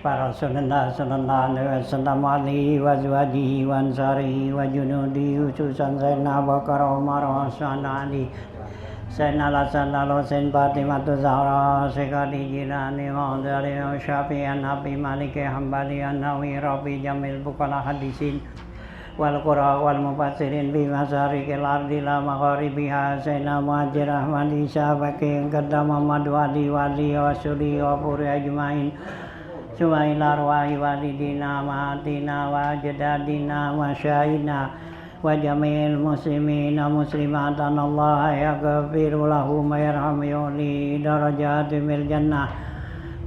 Para sunanda sunanda sandamali wajwaji wansari wajunudi ususan sena bakar umar sanali senala senalo sen fatimatu zahra sekali jilani mandari syafi'an nabi maliki hambali an-nawi rabi jamil bukala hadisin wal qura wal mufassirin bi masarikil ardi la magharibiha sena muhajir ahmadi syabaki qaddam Muhammad wali wasuli wa puri ajmain Sumaila arwahi walidina ma'atina wa jadadina wa syahina wa jamil muslimina muslimatan Allah yaghfiru lahum wa yarhamu li darajatimil jannah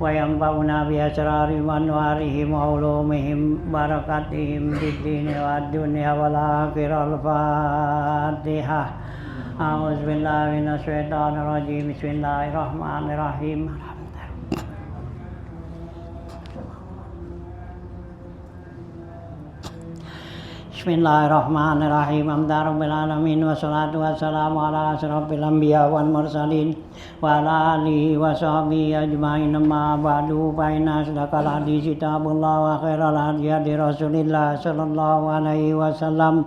wa yanfa'una bi asrari manwarihim wa ulumihim barakatihim fid dini wad dunya wal akhirah. Al-Fatihah. A'udzu billahi minasy syaithanir rajim. Bismillahirrahmanirrahim. Bismillahirrahmanirrahim. Alhamdulillahirabbil alamin wassalatu wassalamu ala asyrofil anbiya wal mursalin wa ala alihi wa sahbihi ajmain. Amma ba'du fa inna asdaqal hadits kitabullah wa khairal hadi Rasulillah sallallahu alaihi wasallam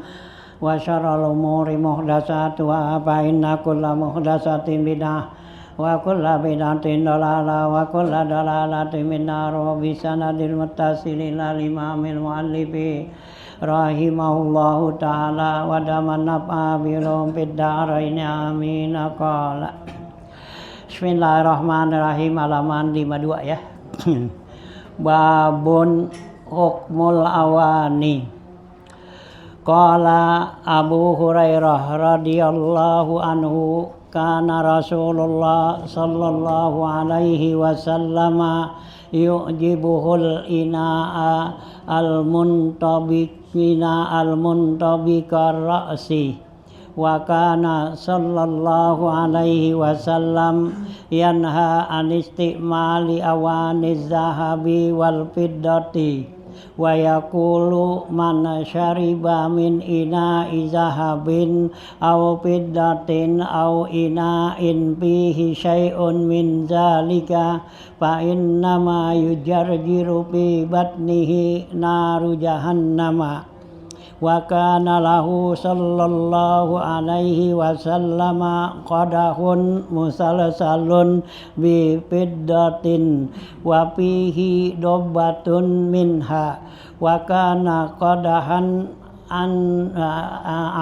wa syarrul umuri muhdatsatuha fa inna kulla muhdatsatin bid'ah wa kulla bid'atin dhalalah wa kulla dhalalatin finnar. Wa bi sanadil muttasil ila imamil muallifi rahimahullahu ta'ala wa daman naf'a bilum fid dharain amin. Qala Bismillahirrahmanirrahim. Halaman 52 ya. Babun hukmul awani. Qala Abu Hurairah radhiyallahu anhu kana Rasulullah sallallahu alaihi wasallam yu'jibuhul ina'a al-muntabikar ra'si wa kana sallallahu alaihi wasallam yanha an istimali awaniz zahabi wal fiddati wa yaqulu man syariba min ina'i zahabin aw fiddatin aw ina'in fihi syai'un min zalika fa innama yujarjiru fi batnihi naru jahannama. Wa kana lahu sallallahu alaihi wasallama qadahun musalsalun bi fiddatin wa fihi dobbatun minha wa kana qadahan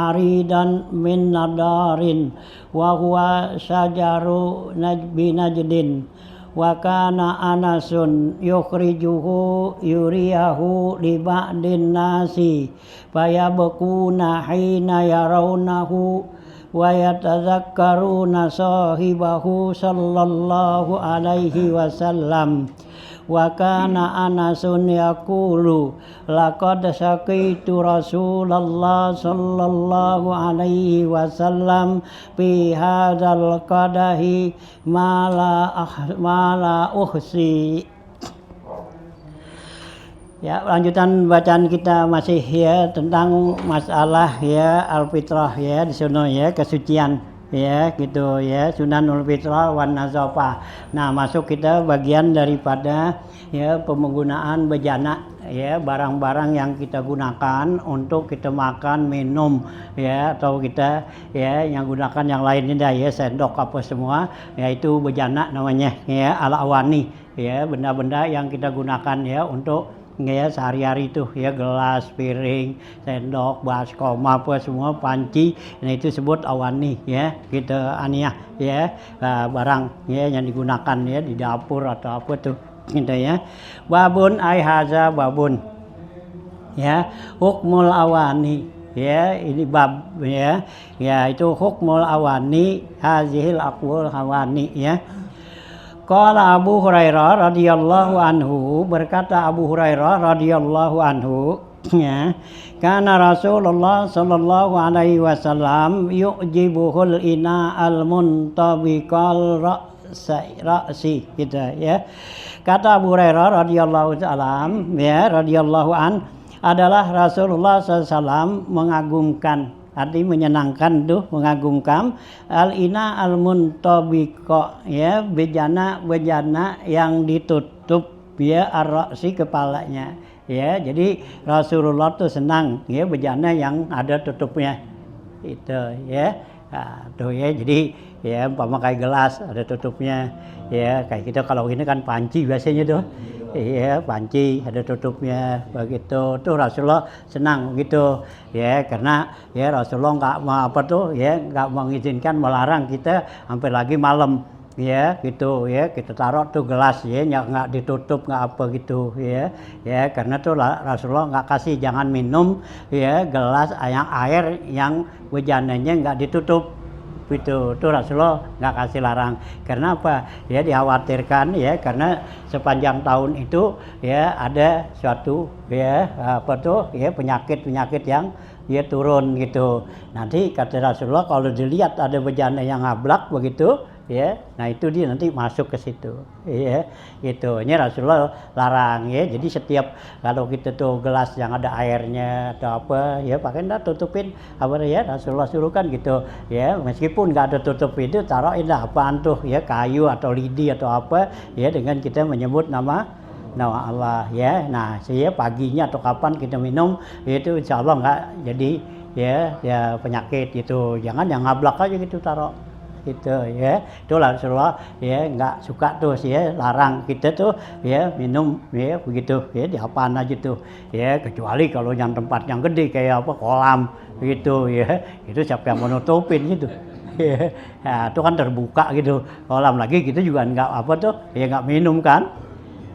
aridan min nadarin wa huwa syajaru najdin. Wa kana Anasun yukhrijuhu yuriyahu li ba'din nasi fayabkuna hina yarawnahu wa yatazakkaruna sahibahu sallallahu alaihi wasallam. Wa kana Anasun yaqulu laqad saqitu Rasulullah sallallahu alaihi wasallam fi hadzal qadahi ma la uhsi. Ya, lanjutan bacaan kita masih ya tentang masalah ya al-fitrah ya di sana ya kesucian ya gitu ya sunanul fitrah wan nazafah. Nah, masuk kita bagian daripada ya penggunaan bejana ya barang-barang yang kita gunakan untuk kita makan, minum ya atau kita ya yang gunakan yang lainnya dah ya sendok apa semua yaitu bejana namanya ya al-awani ya benda-benda yang kita gunakan ya untuk ya sehari-hari itu ya gelas, piring, sendok, baskom apa semua panci, nah itu sebut awani ya kita aniah ya barang ya yang digunakan ya di dapur atau apa tuh gitu ya. Babun ai haza babun ya hukmul awani ya ini bab ya itu hukmul awani hazihil aqwal hawani ya. Qala Abu Hurairah radhiyallahu anhu berkata Abu Hurairah radhiyallahu anhu ya kana Rasulullah sallallahu alaihi wasallam yu'jibuhul ina al muntabiqal ra'si gitu ya. Kata Abu Hurairah radhiyallahu ta'ala ya radhiyallahu an adalah Rasulullah SAW mengagumkan arti menyenangkan tuh mengagumkan al-ina al-muntabiqa ya bejana yang ditutup ya ar-ra'si kepalanya ya jadi Rasulullah tuh senang ya bejana yang ada tutupnya itu ya tuh ya jadi ya umpama kayak gelas ada tutupnya ya kayak kita kalau ini kan panci biasanya tuh iya panci ada tutupnya begitu tuh Rasulullah senang gitu ya karena ya Rasulullah nggak mau apa tuh ya nggak mengizinkan melarang kita sampai lagi malam ya gitu ya kita taruh tuh gelas ya nggak ditutup nggak apa gitu ya karena tuh Rasulullah nggak kasih jangan minum ya gelas air yang bejananya nggak ditutup itu tuh Rasulullah nggak kasih larang karena apa ya dikhawatirkan ya karena sepanjang tahun itu ya ada suatu ya apa tuh ya penyakit yang ya turun gitu nanti kata Rasulullah kalau dilihat ada bejana yang ngablak begitu ya nah itu dia nanti masuk ke situ ya itu ini Rasulullah larang ya jadi setiap kalau kita tuh gelas yang ada airnya atau apa ya pakai dah tutupin apa ya Rasulullah suruh kan gitu ya meskipun nggak ada tutup itu taruhin dah apaan tuh ya kayu atau lidi atau apa ya dengan kita menyebut nama Allah ya nah saya paginya atau kapan kita minum itu insya Allah nggak jadi ya penyakit itu jangan yang ngablak aja gitu taruh gitu ya itu Rasulullah ya nggak suka tuh ya larang kita tuh ya minum ya begitu ya di apaan aja tuh ya kecuali kalau yang tempat yang gede kayak apa kolam gitu ya itu siapa yang menutupin gitu ya nah, itu kan terbuka gitu kolam lagi kita juga nggak apa tuh ya nggak minum kan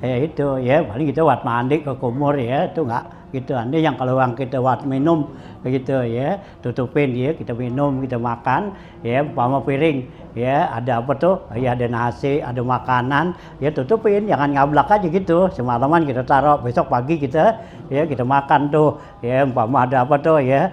ya itu ya paling kita buat mandi ke kumur ya itu nggak gitu ini yang kalau yang kita buat minum begitu ya tutupin ya kita minum kita makan ya umpama piring ya ada apa tuh ya ada nasi ada makanan ya tutupin jangan ngablak aja gitu semalaman kita taruh besok pagi kita ya kita makan tuh ya umpama ada apa tuh ya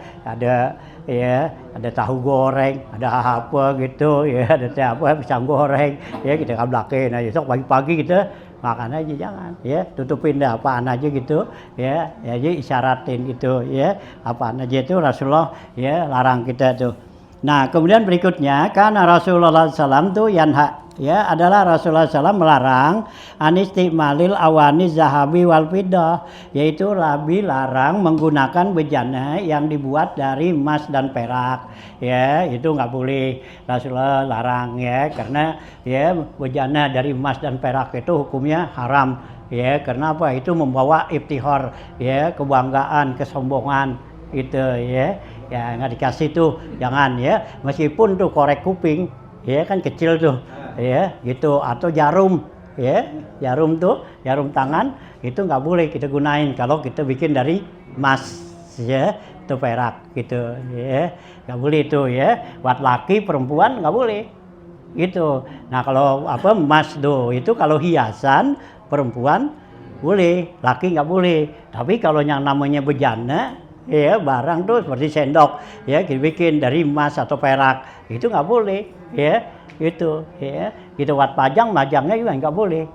ada tahu goreng ada apa gitu ya ada apa pisang goreng ya kita ngablakin nah besok pagi-pagi kita makan aja jangan ya tutupin dah apaan aja gitu ya jadi isyaratin gitu ya apaan aja itu Rasulullah ya larang kita tuh. Nah kemudian berikutnya karena Rasulullah SAW tuh yanha ya adalah Rasulullah SAW melarang anistimalil awani zahabi wal fiddah yaitu Nabi larang menggunakan bejana yang dibuat dari emas dan perak ya itu nggak boleh Rasulullah larang ya karena ya bejana dari emas dan perak itu hukumnya haram ya karena apa itu membawa iftihar ya kebanggaan kesombongan itu ya nggak dikasih tuh jangan ya meskipun tuh korek kuping ya kan kecil tuh ya gitu atau jarum ya jarum tangan itu nggak boleh kita gunain kalau kita bikin dari emas ya itu perak gitu ya nggak boleh itu ya buat laki perempuan nggak boleh gitu. Nah kalau apa emas tuh itu kalau hiasan perempuan boleh laki nggak boleh tapi kalau yang namanya bejana ya barang tuh seperti sendok ya dibikin dari emas atau perak itu nggak boleh ya itu ya kita buat majangnya juga nggak boleh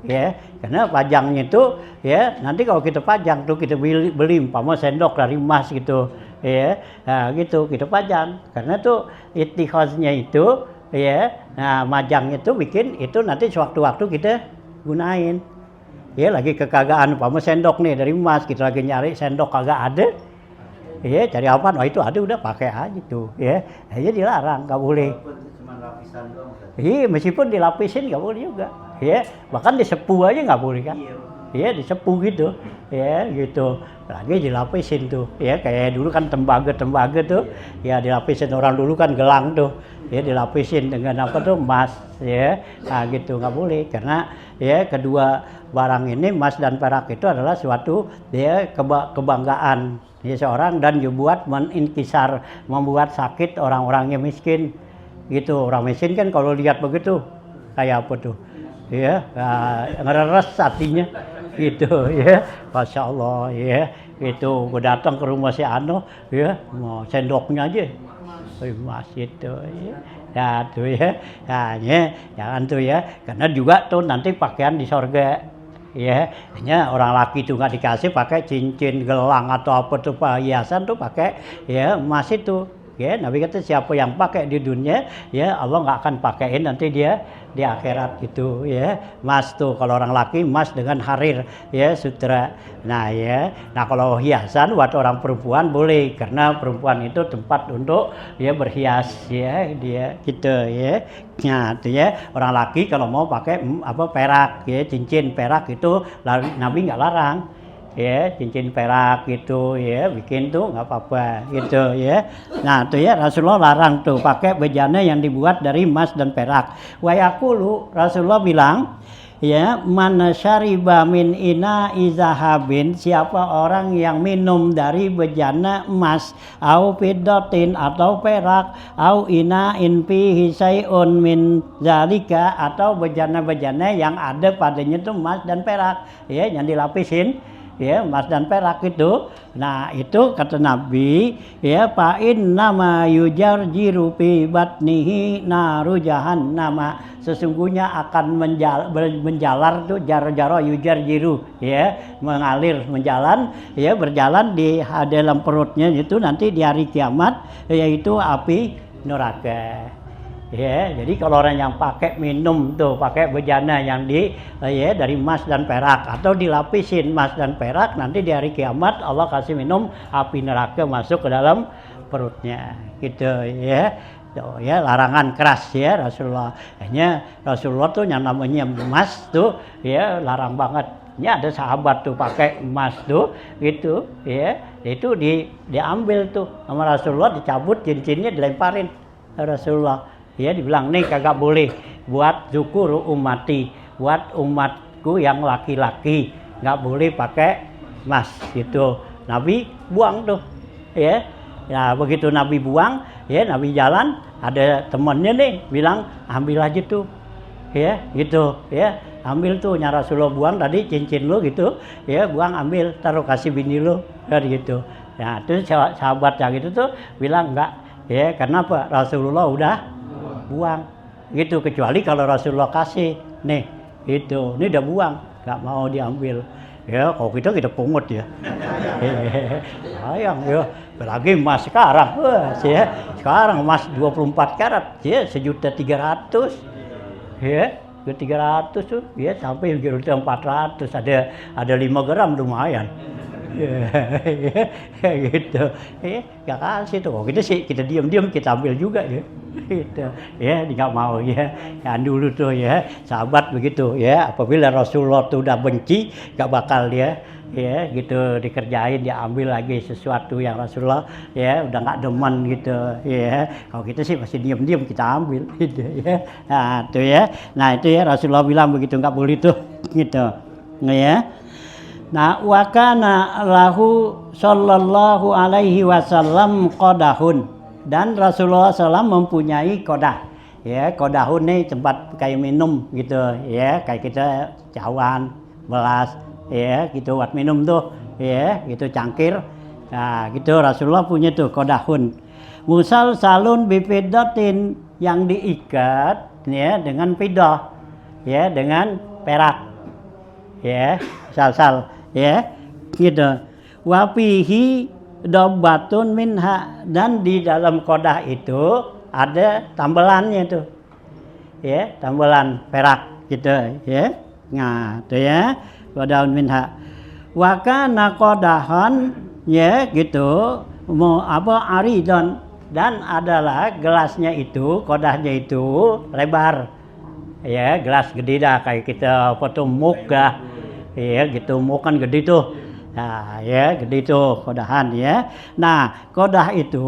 ya Karena pajangnya itu ya nanti kalau kita pajang tuh kita beli umpama sendok dari emas gitu ya, nah, gitu kita pajang karena tuh ittikhaznya itu ya, nah majangnya itu bikin itu nanti sewaktu-waktu kita gunain ya, lagi kekagaan umpama sendok nih dari emas kita lagi nyari sendok kagak ada ya, cari apa? Oh itu ada udah pakai aja tuh ya, aja dilarang nggak boleh. Iya, meskipun dilapisin nggak boleh juga, ya. Bahkan disepuh aja nggak boleh kan? Iya, disepuh gitu, ya gitu. Lagi dilapisin tuh, ya kayak dulu kan tembaga tuh, ya dilapisin orang dulu kan gelang tuh, ya dilapisin dengan apa tuh emas, ya. Nah gitu nggak boleh karena ya kedua barang ini emas dan perak itu adalah suatu ya kebanggaan ya seorang dan dibuat meninkisar, membuat sakit orang-orang yang miskin. Gitu, orang miskin kan kalau lihat begitu kayak apa tuh ya, ngeres hatinya gitu ya, Masya Allah ya, itu gue datang ke rumah si Ano ya, mau sendoknya aja emas itu ya, ya tuh ya, ya jangan tuh ya, karena juga tuh nanti pakaian di sorga ya, hanya orang laki tuh nggak dikasih pakai cincin, gelang atau apa tuh perhiasan tuh pakai ya emas itu. Ya, Nabi kata siapa yang pakai di dunia, ya Allah nggak akan pakaiin nanti dia di akhirat gitu ya. Emas tuh kalau orang laki emas dengan harir ya sutra. Nah ya, nah kalau hiasan buat orang perempuan boleh karena perempuan itu tempat untuk ya berhias ya dia gitu ya. Nah itu ya orang laki kalau mau pakai apa perak ya cincin perak itu Nabi nggak larang. Ya cincin perak gitu ya bikin tuh nggak apa-apa gitu ya. Nah tuh ya Rasulullah larang tuh pakai bejana yang dibuat dari emas dan perak. Wa yaqulu Rasulullah bilang ya man syariba min ina izahabin, siapa orang yang minum dari bejana emas au fiddatin atau perak au ina in fihi syai'un min zalika, atau bejana-bejana yang ada padanya tuh emas dan perak ya yang dilapisin ya emas dan perak itu. Nah itu kata Nabi ya fa'in nama yujarjiru fi batnihi naru jahannama, sesungguhnya akan menjalar tuh jaro-jaro yujarjiru ya mengalir menjalan ya berjalan di dalam perutnya itu nanti di hari kiamat yaitu api neraka. Ya, jadi kalau orang yang pakai minum tuh pakai bejana yang ya dari emas dan perak atau dilapisin emas dan perak, nanti di hari kiamat Allah kasih minum api neraka masuk ke dalam perutnya gitu ya. Tuh, ya larangan keras ya Rasulullah. Hanya Rasulullah tuh yang namanya emas tuh ya larang banget. Ya ada sahabat tuh pakai emas tuh gitu ya. Itu diambil tuh sama Rasulullah, dicabut cincinnya dilemparin Rasulullah. Ya dibilang nih kagak boleh buat zukur ummati, buat umatku yang laki-laki nggak boleh pakai emas gitu. Nabi buang tuh ya. Ya begitu Nabi buang ya, Nabi jalan ada temannya nih bilang ambil aja tuh ya gitu ya, ambil tuh nya Rasulullah buang tadi cincin lo gitu ya, buang ambil taruh kasih bini lo kan gitu. Nah terus sahabat yang itu tuh bilang enggak ya, karena apa, Rasulullah udah buang gitu, kecuali kalau Rasulullah kasih nih itu ini udah buang nggak mau diambil ya. Kalau kita pungut ya sayang ya, apalagi emas sekarang ya, sekarang emas 24 karat ya 1.300.000 ya, 300 tuh ya sampai 1.400.000, ada 5 gram lumayan ya gitu ya, nggak kasih tuh. Kita sih kita diam-diam kita ambil juga ya gitu ya, nggak mau ya. Yang dulu tuh ya sahabat begitu ya, apabila Rasulullah tuh udah benci nggak bakal dia ya gitu dikerjain, dia ambil lagi sesuatu yang Rasulullah ya udah nggak demen gitu ya. Kalau kita sih masih diam-diam kita ambil gitu ya. Nah tuh ya, nah itu ya Rasulullah bilang begitu nggak boleh tuh gitu ya. Nah wa kana lahu sallallahu alaihi wasallam qadahun, dan Rasulullah SAW mempunyai kodah ya. Kodahun nih tempat kayak minum gitu ya, kayak kita cawan belas ya gitu buat minum tuh ya gitu, cangkir. Nah gitu Rasulullah punya tuh kodahun musal salun bifidatin, yang diikat ya dengan fidah ya dengan perak ya, sal ya, gitu. Wa fihi dobatun minha, dan di dalam kodah itu ada tambelannya tuh, ya, tambelan perak gitu, ya. Nah, tuh ya, kodaun minha. Wa kana kodahan, ya, gitu, mau apa aridon, dan adalah gelasnya itu, kodahnya itu lebar, ya, gelas gede dah kayak kita apa tuh muk dah, ya, gitu, muk kan gede tuh. Nah, ya, gede itu kodahan, ya. Nah, kodah itu,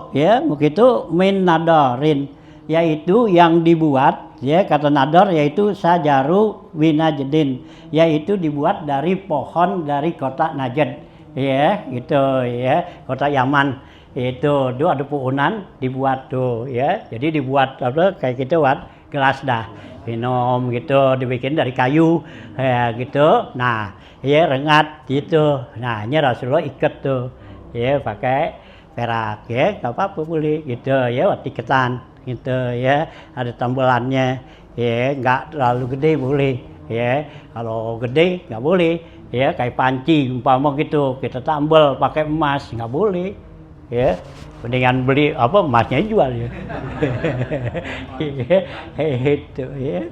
ya, begitu min nadorin, yaitu yang dibuat, ya, kata nador yaitu sajaru winajdin, yaitu dibuat dari pohon dari kota Najd, ya, gitu, ya, kota Yaman. Itu ada puhunan dibuat tuh, ya. Jadi dibuat apa kayak gitu buat gelas dah. Minum gitu, dibikin dari kayu, ya, gitu. Nah, ya, rengat gitu. Nah, ini Rasulullah ikat tuh, ya, pakai perak, ya, nggak apa-apa boleh gitu, ya, buat iketan gitu, ya, ada tambelannya, ya, nggak terlalu gede boleh, ya, kalau gede nggak boleh, ya, kayak panci umpama gitu, kita tambel pakai emas nggak boleh, ya, mendingan beli apa emasnya jual, ya. Itu, ya.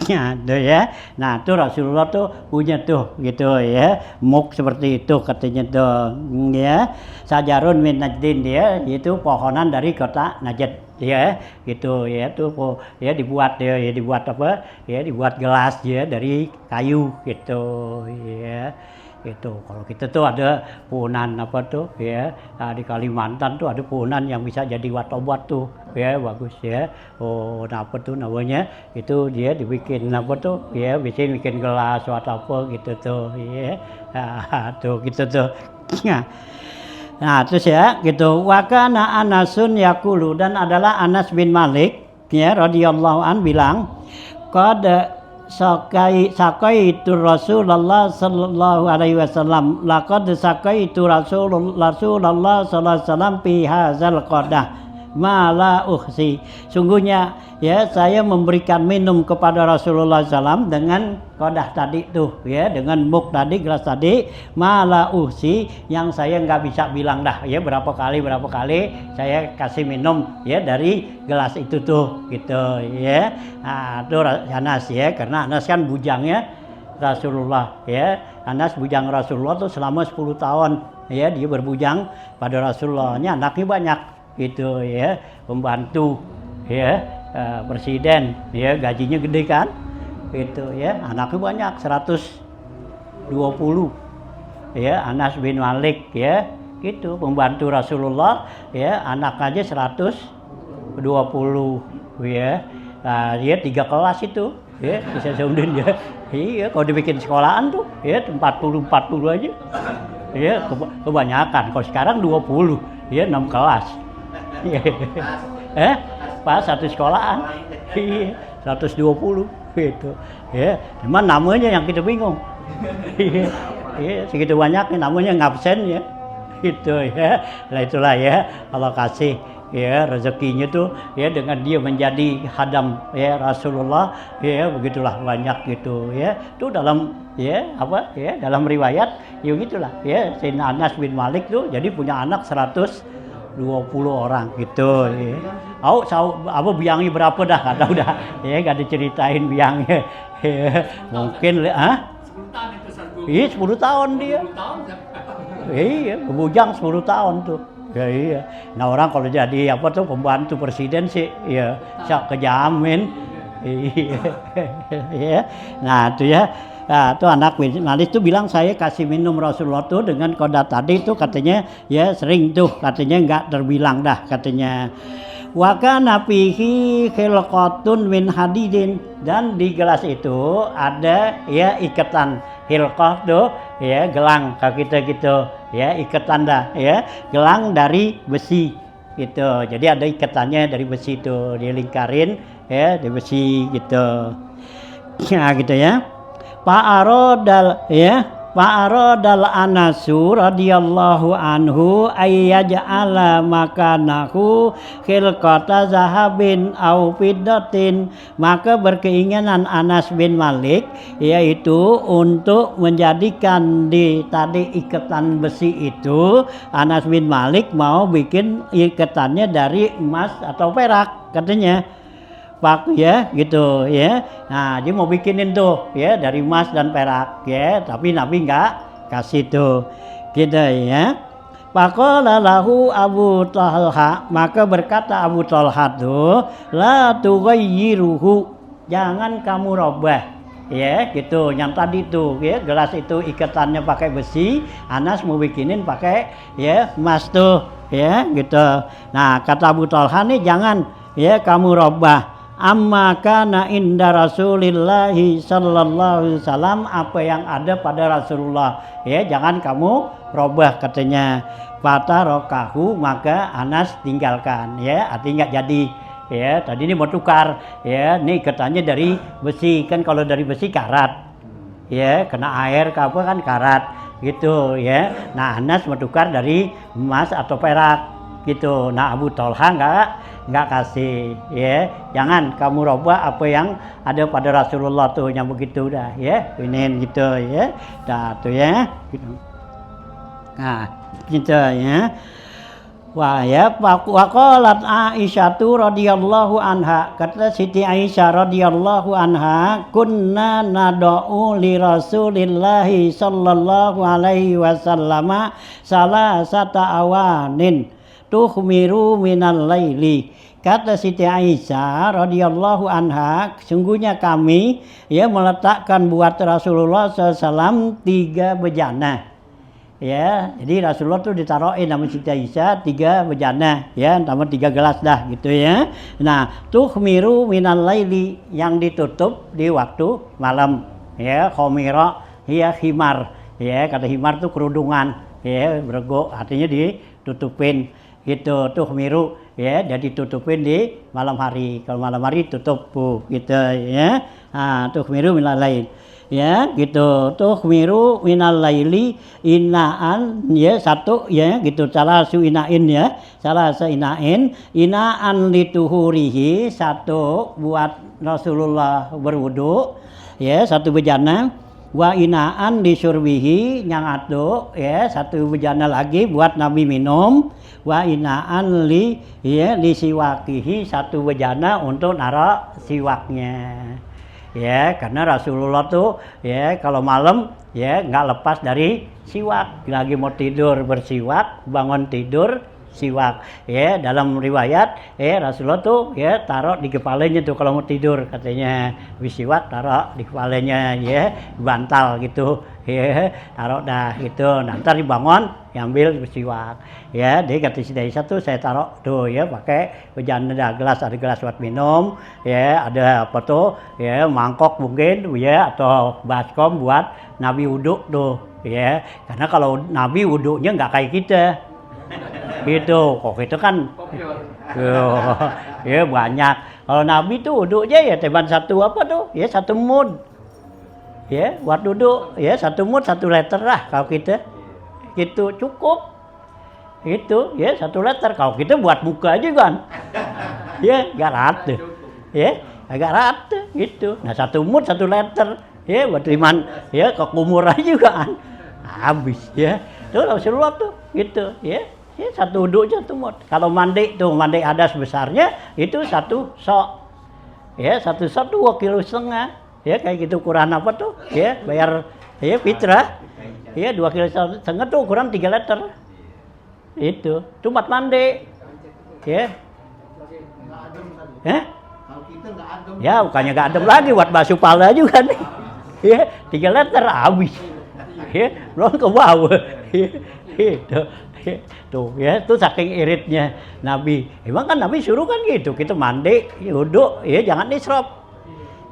Tuh, ya. Nah, tuh Rasulullah tuh punya tuh gitu, ya, muk seperti itu katanya tuh, ya, sajarun min Najdin, dia itu pohonan dari kota Najd, ya, gitu, ya, tuh, ya, dibuat, ya, dibuat apa, ya, dibuat gelas, ya, dari kayu gitu, ya. Itu kalau kita tuh ada puhunan apa tuh, ya, di Kalimantan tuh ada puhunan yang bisa jadi obat tuh, ya, bagus, ya. Oh, nah, apa tuh namanya, itu dia dibikin apa tuh, ya, bikin gelas atau apa gitu tuh, ya. Nah, tuh gitu tuh. Nah, terus, ya, gitu, wa kana Anasun yaqulu, dan adalah Anas bin Malik, ya, radhiyallahu an bilang, qad sakaitu Rasulullah sallallahu alaihi wasallam, laqad sakaitu Rasulullah sallallahu alaihi wasallam fi hadzal qadah ma la uhsi, sungguhnya, ya, saya memberikan minum kepada Rasulullah SAW dengan qadah tadi tuh, ya, dengan muk tadi, gelas tadi, ma la uhsi, yang saya nggak bisa bilang dah, ya, berapa kali saya kasih minum, ya, dari gelas itu tuh gitu, ya. Nah, itu Anas, ya, karena Anas kan bujangnya Rasulullah, ya. Anas bujang Rasulullah tuh selama 10 tahun, ya, dia berbujang pada Rasulullah. Nya anaknya banyak gitu, ya, pembantu, ya, presiden, ya, gajinya gede kan gitu, ya, anaknya banyak 120, ya, Anas bin Malik, ya, gitu, pembantu Rasulullah, ya, anak aja 120, ya. Nah, dia 3 kelas itu, ya, bisa seundin, ya. Iya, kalau dibikin sekolahan tuh, ya, 40 aja, ya, kebanyakan. Kalau sekarang 20, ya, 6 kelas. Pas satu sekolahan, 120 gitu, ya. Cuman namanya yang kita bingung, ya, segitu banyaknya namanya ngabsen, ya, gitu, ya. Nah, itulah, ya, Allah kasih, ya, rezekinya tuh, ya, dengan dia menjadi hadam, ya, Rasulullah, ya, begitulah banyak gitu, ya. Itu dalam, ya, apa, ya, dalam riwayat, ya, gitulah, ya, Sayyidina Anas bin Malik tuh jadi punya anak 120 orang gitu, ya. Apa biangnya berapa dah, nggak tahu dah, ya, nggak diceritain biangnya, ya. Mungkin, 10 tahun dia, iya, bujang 10 tahun tuh, ya, iya. Nah, orang kalau jadi apa tuh pembantu presiden sih, ya, kejamin, iya, ya. Nah, itu, ya. Nah, itu anak bin Malik tuh bilang saya kasih minum Rasulullah tuh dengan kodah tadi tuh katanya, ya, sering tuh katanya nggak terbilang dah katanya. Wa kana fihi khilqatun min hadidin, dan di gelas itu ada, ya, ikatan hilqah tuh, ya, gelang kalau kita gitu, ya, ikatan dah, ya, gelang dari besi gitu. Jadi ada ikatannya dari besi itu, dilingkarin, ya, di besi gitu. Nah, gitu, ya. Pak Fa'aradal Anasu radhiyallahu anhu ayyaj'ala makanahu khilqata zahabin au fiddatin. Maka berkeinginan Anas bin Malik yaitu untuk menjadikan di tadi ikatan besi itu, Anas bin Malik mau bikin ikatannya dari emas atau perak katanya. Pak ya gitu ya. Nah, dia mau bikinin tuh ya dari emas dan perak ya, tapi Nabi enggak kasih tuh. Gitu ya. Faqala lahu Abu Talha, maka berkata Abu Talha tuh, la tughayyiruhu, jangan kamu robah. Ya, gitu. Yang tadi tuh ya, gelas itu ikatannya pakai besi, Anas mau bikinin pakai ya emas tuh ya, gitu. Nah, kata Abu Talha nih jangan ya kamu robah. Amma kana inda Rasulillahi sallallahu alaihi wasallam, apa yang ada pada Rasulullah ya jangan kamu robah katanya. Fatarokahu, maka Anas tinggalkan ya, artinya nggak jadi ya. Tadi ini mau tukar ya, ini katanya dari besi, kan kalau dari besi karat ya, kena air ke apa kan karat gitu ya. Nah, Anas mau tukar dari emas atau perak gitu. Nah, Abu Talha nggak kasih ya, jangan kamu robah apa yang ada pada Rasulullah tuh yang begitu dah ya, ini gitu ya, dah tuh ya gitu. Nah gitu ya. Wah ya, waqalat Aisyatu radhiyallahu anha, kata Siti Aisyah radhiyallahu anha, kunna nad'u li Rasulillahi sallallahu alaihi wasallama salasata awanin tuhmiru minal laili. Kata Siti Aisyah radhiyallahu anha, sungguhnya kami ya meletakkan buat Rasulullah SAW 3 bejana. Ya, jadi Rasulullah tuh ditaruhin sama Siti Aisyah 3 bejana ya, tambah 3 gelas dah gitu ya. Nah, tuhmiru minal laili, yang ditutup di waktu malam ya, khomira ya himar ya, kata himar tuh kerudungan ya, berego artinya ditutupin gitu, tuhmiru ya, jadi tutupin di malam hari. Kalau malam hari tutup gitu ya. Nah, tuhmiru minal lail ya gitu, tuhmiru minal laili inaan ya, satu ya gitu, salah su inain ya, salah seinain, inaan lituhurihi, satu buat Rasulullah berwudu ya, satu bejana. Wa inaan disurbihi, yang ado ya, satu bejana lagi buat Nabi minum. Wa inaan li ya siwakihi, satu bejana untuk naruh siwaknya ya, karena Rasulullah tuh ya kalau malam ya nggak lepas dari siwak, lagi mau tidur bersiwak, bangun tidur siwak ya. Dalam riwayat ya Rasulullah tuh ya taruh di kepalanya tuh kalau mau tidur, katanya bisiwak taruh di kepalanya ya, bantal gitu ya, taruh dah gitu. Nah, ntar dibangun ambil bisiwak ya. Dia kata Siti Aisyah tuh saya taruh tuh ya, pakai bejana, ada gelas buat minum ya, ada apa tuh ya, mangkok mungkin ya, atau baskom buat Nabi wudhu tuh ya, karena kalau Nabi wudhunya nggak kayak kita gitu, kok itu kan ya banyak. Kalau Nabi tuh wudhunya ya teban satu apa tuh ya, satu mud ya buat duduk ya, satu mud 1 liter lah. Kalau kita gitu cukup itu ya, 1 liter. Kalau kita buat muka aja kan ya agak rata ya, agak rata gitu. Nah, 1 mud 1 liter ya, buat iman ya ke kumur aja kan habis ya. Tuh Rasulullah tuh gitu ya, ya 1 wudhunya tuh mud. Kalau mandi tuh, mandi hadas besarnya itu 1 sok ya, 1 sok 2,5 kilo ya, kayak gitu. Ukuran apa tuh ya, bayar ya fitrah ya, 2,5 kilo tuh ukuran 3 liter itu tuh buat mandi ya. Ya bukannya nggak adem lagi, buat basuh pala juga nih ya, 3 liter habis ya, belum ke bawah ya, itu tuh ya, tuh saking iritnya Nabi. Emang kan Nabi suruh kan gitu, kita mandi wudhu ya jangan israf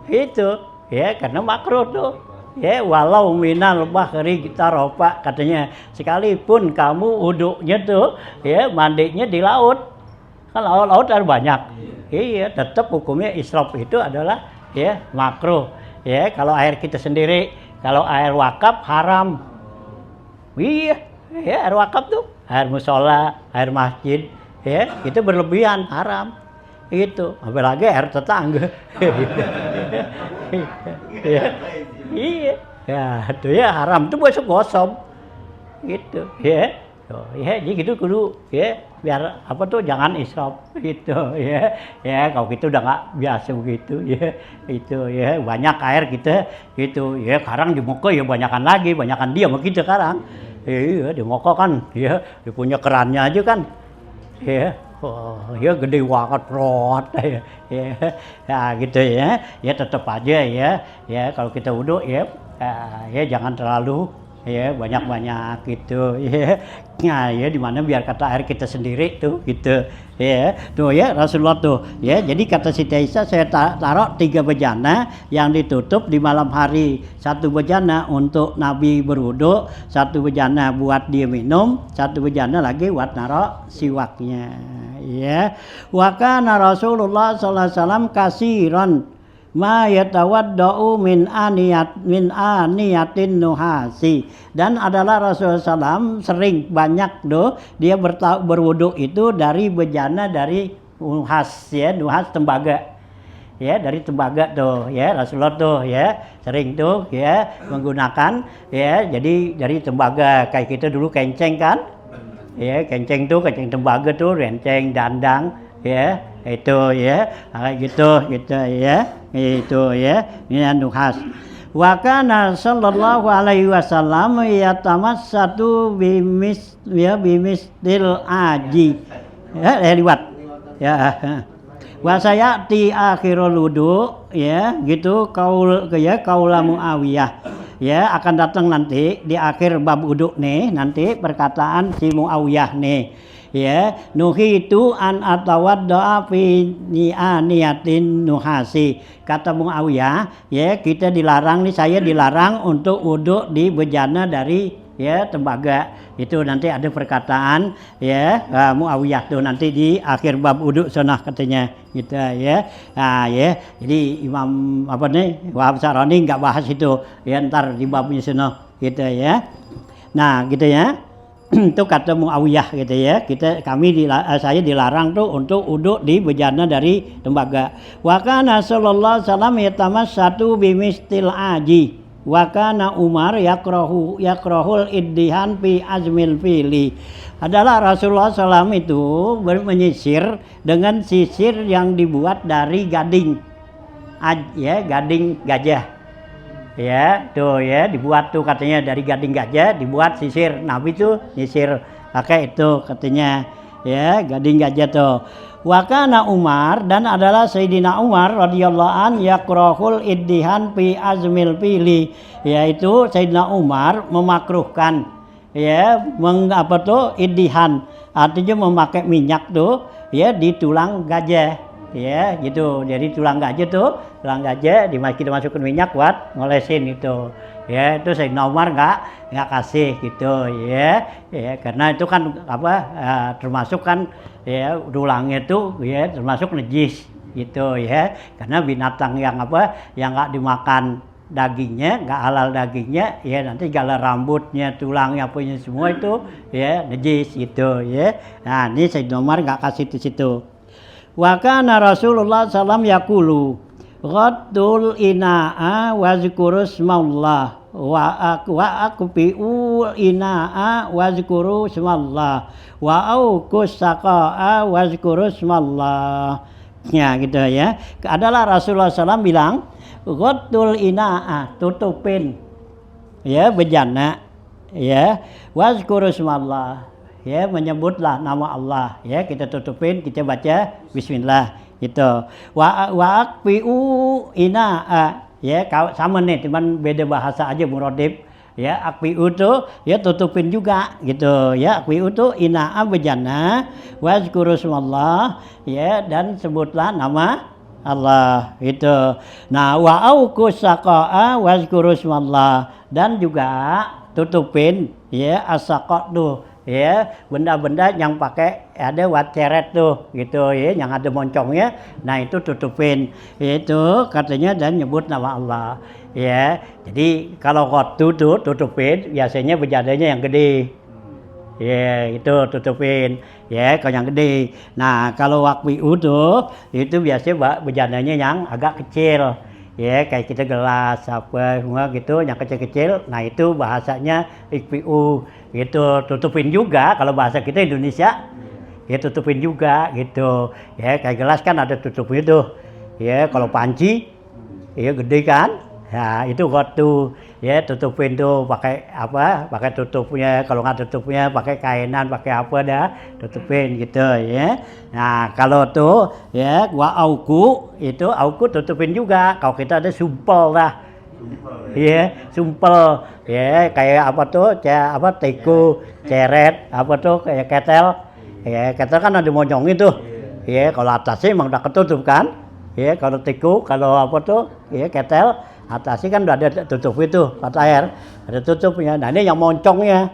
itu ya, karena makruh tuh ya, walau minal bahri kita ropa, katanya sekalipun kamu wudhunya tuh ya, mandinya di laut, kan laut ada banyak iya, tetap hukumnya israf itu adalah ya makruh ya. Kalau air kita sendiri, kalau air wakaf haram Iya, ya air wakaf tuh, air musola, air masjid, ya itu berlebihan haram. Itu, apalagi air tetangga. Ya, iya, ya itu ya haram tuh besok gosong. Gitu, ya. Ya, jadi gitu kudu ya biar apa tuh jangan israf gitu ya kalau gitu udah nggak biasa begitu ya itu ya banyak air kita gitu ya sekarang di Moko ya banyakan dia sama kita sekarang iya di Moko kan ya dia punya kerannya aja kan ya ya gede banget rot ya gitu ya tetap aja ya kalau kita wudhu ya jangan terlalu ya banyak gitu ya nah ya dimana biar kata air kita sendiri tuh gitu ya tuh ya Rasulullah tuh ya jadi kata Siti Aisyah saya taruh 3 bejana yang ditutup di malam hari, 1 bejana untuk Nabi berwudu, 1 bejana buat dia minum, 1 bejana lagi buat naruh siwaknya ya wa kana Rasulullah sallallahu alaihi wasallam kasiran ma yatawaddau min aniyatin nuhasi dan adalah Rasulullah SAW sering banyak dia berwudu itu dari bejana dari nuhas ya nuhas tembaga ya dari tembaga tuh ya Rasulullah tuh ya sering tuh ya menggunakan ya jadi dari tembaga kayak kita dulu kenceng kan ya kenceng tembaga tuh renceng dandang ya itu ya gitu ya itu ya ini nuhas wa kana sallallahu alaihi wasallam yatamassatu bimistil aji ya liwat ya wa sayati akhirul wudu ya gitu kaula Muawiyah ya akan datang nanti di akhir bab wudu nih nanti perkataan si Muawiyah nih ya nuhitu an atawaddaa fi niyatin nuhasi kata Muawiyah ya kita dilarang nih saya dilarang untuk wudu di bejana dari ya tembaga itu nanti ada perkataan ya Muawiyah tuh nanti di akhir bab wudu sunah katanya gitu ya nah ya jadi Imam apa nih Wahab Sarani nggak bahas itu ya ntar di babnya sunah gitu ya nah gitu ya itu kata Muawiyah gitu ya saya dilarang tuh untuk uduk di bejana dari tembaga wa kana sallallahu alaihi wasallam yatamassatu bimistil aji wa kana Umar yakrahul iddihan fi azmil fili adalah Rasulullah SAW itu menyisir dengan sisir yang dibuat dari gading gading gajah ya tuh ya dibuat tuh katanya dari gading gajah dibuat sisir Nabi tuh sisir pakai itu katanya ya gading gajah tuh wa kana Umar dan adalah Sayyidina Umar radhiyallahu an yakrahul iddihan fi azmil fili yaitu Sayyidina Umar memakruhkan ya iddihan artinya memakai minyak tuh ya di tulang gajah ya gitu jadi tulang gajah kita masukin minyak buat ngolesin itu ya itu Sayyidina Umar nggak kasih gitu ya karena itu kan termasuk kan ya tulangnya tuh ya termasuk najis gitu ya karena binatang yang nggak dimakan dagingnya nggak halal dagingnya ya nanti segala rambutnya tulangnya punya semua itu ya najis gitu ya nah ini Sayyidina Umar nggak kasih di situ. Wa kana Rasulullah sallam yaqulu ghaddul ina'a wa zikrusmallah wa aqfi'u ina'a wa zikrusmallah wa auqus saqa'a wa zikrusmallah ya gitu ya adalah Rasulullah SAW bilang ghaddul ina'a tutupin ya bejana ya wa zikrusmallah ya menyebutlah nama Allah ya kita tutupin kita baca bismillah gitu wa aqfi'u ina'a ya sama nih cuman beda bahasa aja muradib ya aqfi'u tuh ya tutupin juga gitu ya aqfi'u tuh ina'a bejana wa zkurusmallah ya dan sebutlah nama Allah itu nah wa auqus saqa'a wa zkurusmallah dan juga tutupin ya asakot tuh ya benda-benda yang pakai ada wateret tuh gitu ya yang ada moncongnya, nah itu tutupin itu katanya dan nyebut nama Allah ya. Jadi kalau kotu tuh tutupin biasanya bejananya yang gede ya itu tutupin ya kalau yang gede. Nah kalau wakwiu tuh itu biasanya bejananya yang agak kecil ya kayak kita gelas apa semua gitu yang kecil-kecil, nah itu bahasanya ikwiu gitu. Tutupin juga kalau bahasa kita Indonesia ya tutupin juga gitu ya kayak gelas kan ada tutupnya tuh ya. Kalau panci ya gede kan ya itu kotu ya tutupin tuh pakai apa, pakai tutupnya. Kalau nggak tutupnya pakai kainan pakai apa dah tutupin gitu ya. Nah kalau tuh ya gua auku itu auku tutupin juga. Kalau kita ada sumpel dah ya sumpel ya kayak apa tuh kayak apa teko ceret apa tuh kayak ketel ya. Ketel kan ada monyong itu ya. Kalau atasnya emang udah ketutup kan ya. Kalau teko kalau apa tuh ya ketel atasnya kan udah ada tutup itu mata air ada tutupnya. Nah ini yang moncongnya,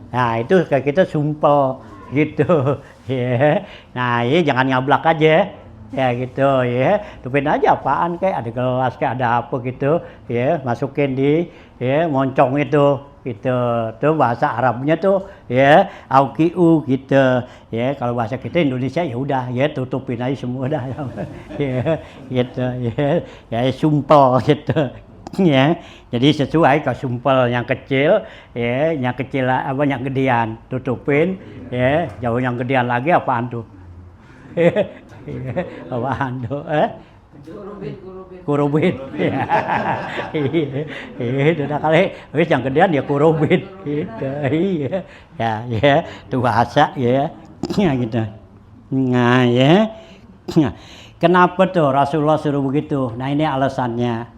nah itu kayak kita sumpel gitu ya. Nah ini jangan ngablak aja ya gitu ya. Tutupin aja apaan kayak ada gelas kayak ada apa gitu ya, masukin di ya moncong itu gitu. Tuh bahasa Arabnya tuh ya aukiu gitu ya. Kalau bahasa kita Indonesia ya udah ya tutupin aja semua dah ya gitu ya sumpel gitu ya. Jadi sesuai kalau sumpel yang kecil ya, yang kecil apa yang gedean tutupin ya. Jauh yang gedean lagi apaan tuh apaan tuh kurubin itu dah kali wis yang gedean ya kurubin gitu ya itu bahasa ya gitu. Nah ya kenapa tuh Rasulullah suruh begitu? Nah ini alasannya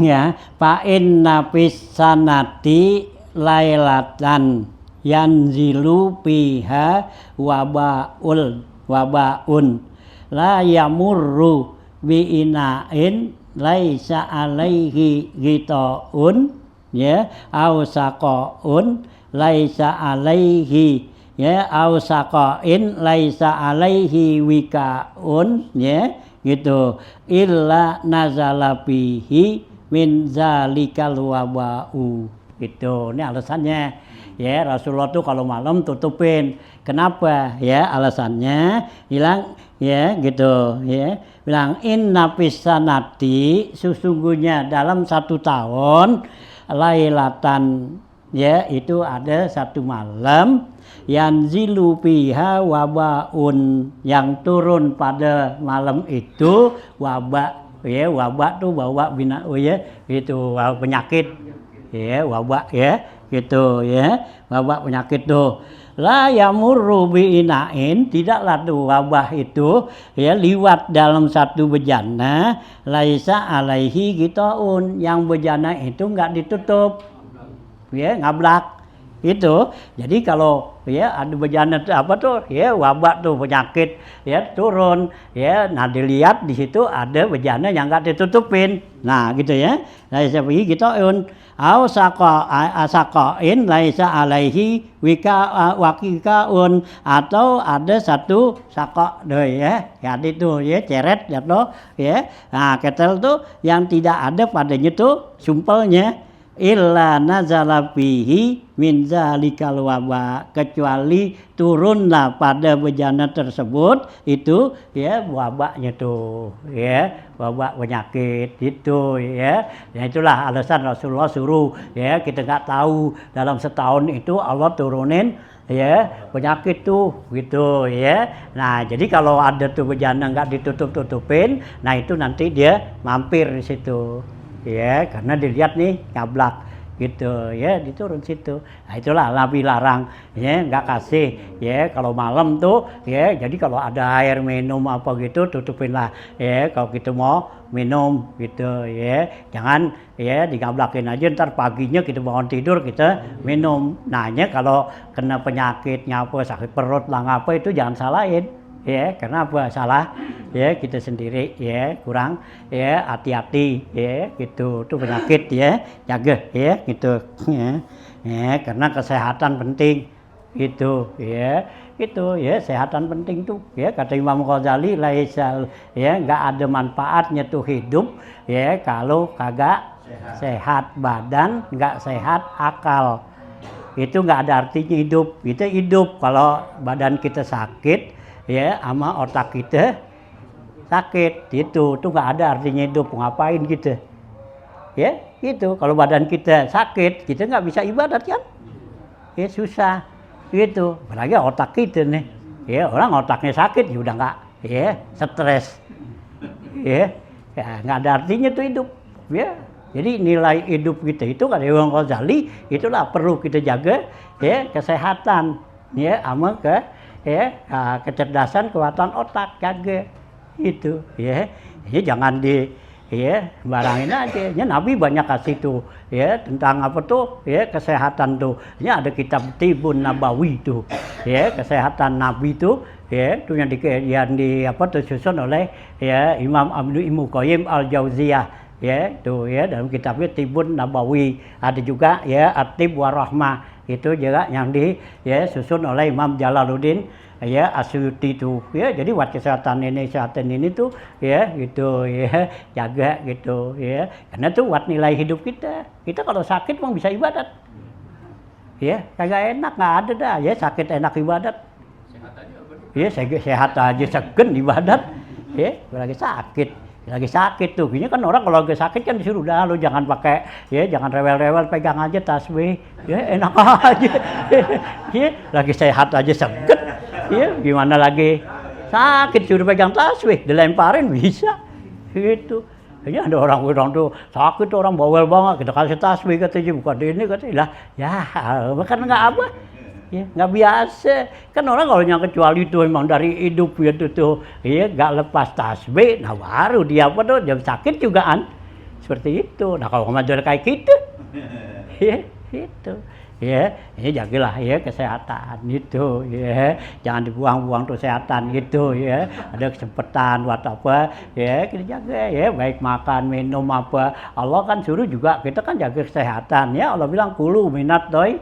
ya. Fa inna pisanati lailatan yanzilu fiha wabaun la yamurru bi inain laisa alaihi ghitaun ya au saqaun laisa alaihi ya au saqain laisa alaihi wikaun ya gitu illa nazala bihi min zalikal wabau gitu. Ini alasannya ya. Rasulullah tuh kalau malam tutupin. Kenapa ya? Alasannya bilang ya gitu ya, bilang inna pisanati sesungguhnya dalam 1 tahun lailatan ya itu ada 1 malam yanzilu fiha wabaun yang turun pada malam itu wabak ya. Wabak tuh bawa bina ya itu penyakit ya wabak ya gitu ya. Wabak penyakit tuh la yamurru bi inain tidaklah tuh wabah itu ya liwat dalam 1 bejana laisa alaihi gitaun yang bejana itu enggak ditutup ya ngablak itu. Jadi kalau ya ada bejana apa tuh ya wabak tuh penyakit ya turun ya. Nah dilihat di situ ada bejana yang enggak ditutupin. Nah gitu ya. Laisa bihi gitaun au saqain laisa alaihi wakikaun atau ada 1 saqa deh ya. Ya itu ya ceret ya tuh ya. Nah ketel tuh yang tidak ada padanya tuh sumpelnya illa nazala fihi min zalikal waba kecuali turunlah pada bejana tersebut itu ya wabaknya tuh ya wabak penyakit itu ya. Nah itulah alasan Rasulullah suruh ya. Kita nggak tahu dalam setahun itu Allah turunin ya penyakit tuh gitu ya. Nah jadi kalau ada tuh bejana nggak ditutup-tutupin, nah itu nanti dia mampir di situ ya karena dilihat nih ngablak gitu ya diturun situ. Nah itulah Nabi larang ya nggak kasih ya kalau malam tuh ya. Jadi kalau ada air minum apa gitu tutupinlah ya kalau kita mau minum gitu ya. Jangan ya digablakin aja ntar paginya kita bangun tidur kita minum. Nanya kalau kena penyakit ngapa sakit perut lah ngapa itu jangan salahin ya. Karena apa? Salah ya kita sendiri ya kurang ya hati-hati ya gitu. Itu penyakit ya jaga ya gitu ya. Ya, karena kesehatan penting itu ya. Itu ya, kesehatan penting tuh ya, kata Imam Ghazali laisal ya, nggak ada manfaatnya tuh hidup ya kalau kagak sehat badan, nggak sehat akal. Itu nggak ada artinya hidup. Kita hidup kalau badan kita sakit ya, sama otak kita sakit. Itu tuh nggak ada artinya hidup. Ngapain kita? Ya, gitu. Kalau badan kita sakit, kita nggak bisa ibadat kan? Ya susah. Gitu. Apalagi otak kita nih. Ya, orang otaknya sakit ya udah nggak ya, stres. Ya, nggak ada artinya tuh hidup. Ya. Jadi nilai hidup kita itu kata Imam Ghazali itulah perlu kita jaga ya, kesehatan ya, sama kecerdasan, kekuatan otak jaga itu ya. Jadi jangan barangin aja. Ya, Nabi banyak kasih tuh ya tentang apa tuh ya, kesehatan tuh. Ya ada kitab Tibun Nabawi tuh ya, kesehatan Nabi tuh ya, itu yang disusun oleh ya Imam Ibnu Qayyim Al-Jauziyah. Ya, tuh ya dalam kitabnya Tibun Nabawi. Ada juga ya At-Tib Warahmah, itu juga yang disusun oleh Imam Jalaluddin ya Asyuti itu. Ya, jadi buat kesehatan ini tuh ya gitu ya, jaga gitu ya. Karena tuh buat nilai hidup kita. Kita kalau sakit mau bisa ibadat. Ya, kagak enak, nggak ada dah ya sakit enak ibadat. Ya, sehat aja segen ibadat. Ya, lagi sakit tuh, ini kan orang kalau lagi sakit kan disuruh dah lo jangan pakai ya, jangan rewel-rewel, pegang aja tasbih, ya enak aja, ya lagi sehat aja segen, ya gimana lagi sakit suruh pegang tasbih, dilemparin bisa, gitu. Ini ada orang tuh sakit tuh orang bawel banget, kita kasih tasbih katanya bukan ini katanya lah, ya kan nggak apa. Ya, nggak biasa kan orang kalau yang kecuali itu memang dari hidup gitu tuh ya nggak lepas tasbih, nah baru dia apa tuh jam sakit jugaan seperti itu. Nah kalau kemajuan kayak gitu ya itu ya, ini jagalah ya kesehatan itu ya, jangan dibuang-buang tuh kesehatan gitu ya. Ada kesempatan buat apa ya kita jaga ya, baik makan minum apa, Allah kan suruh juga kita kan jaga kesehatan ya. Allah bilang kulu minat doi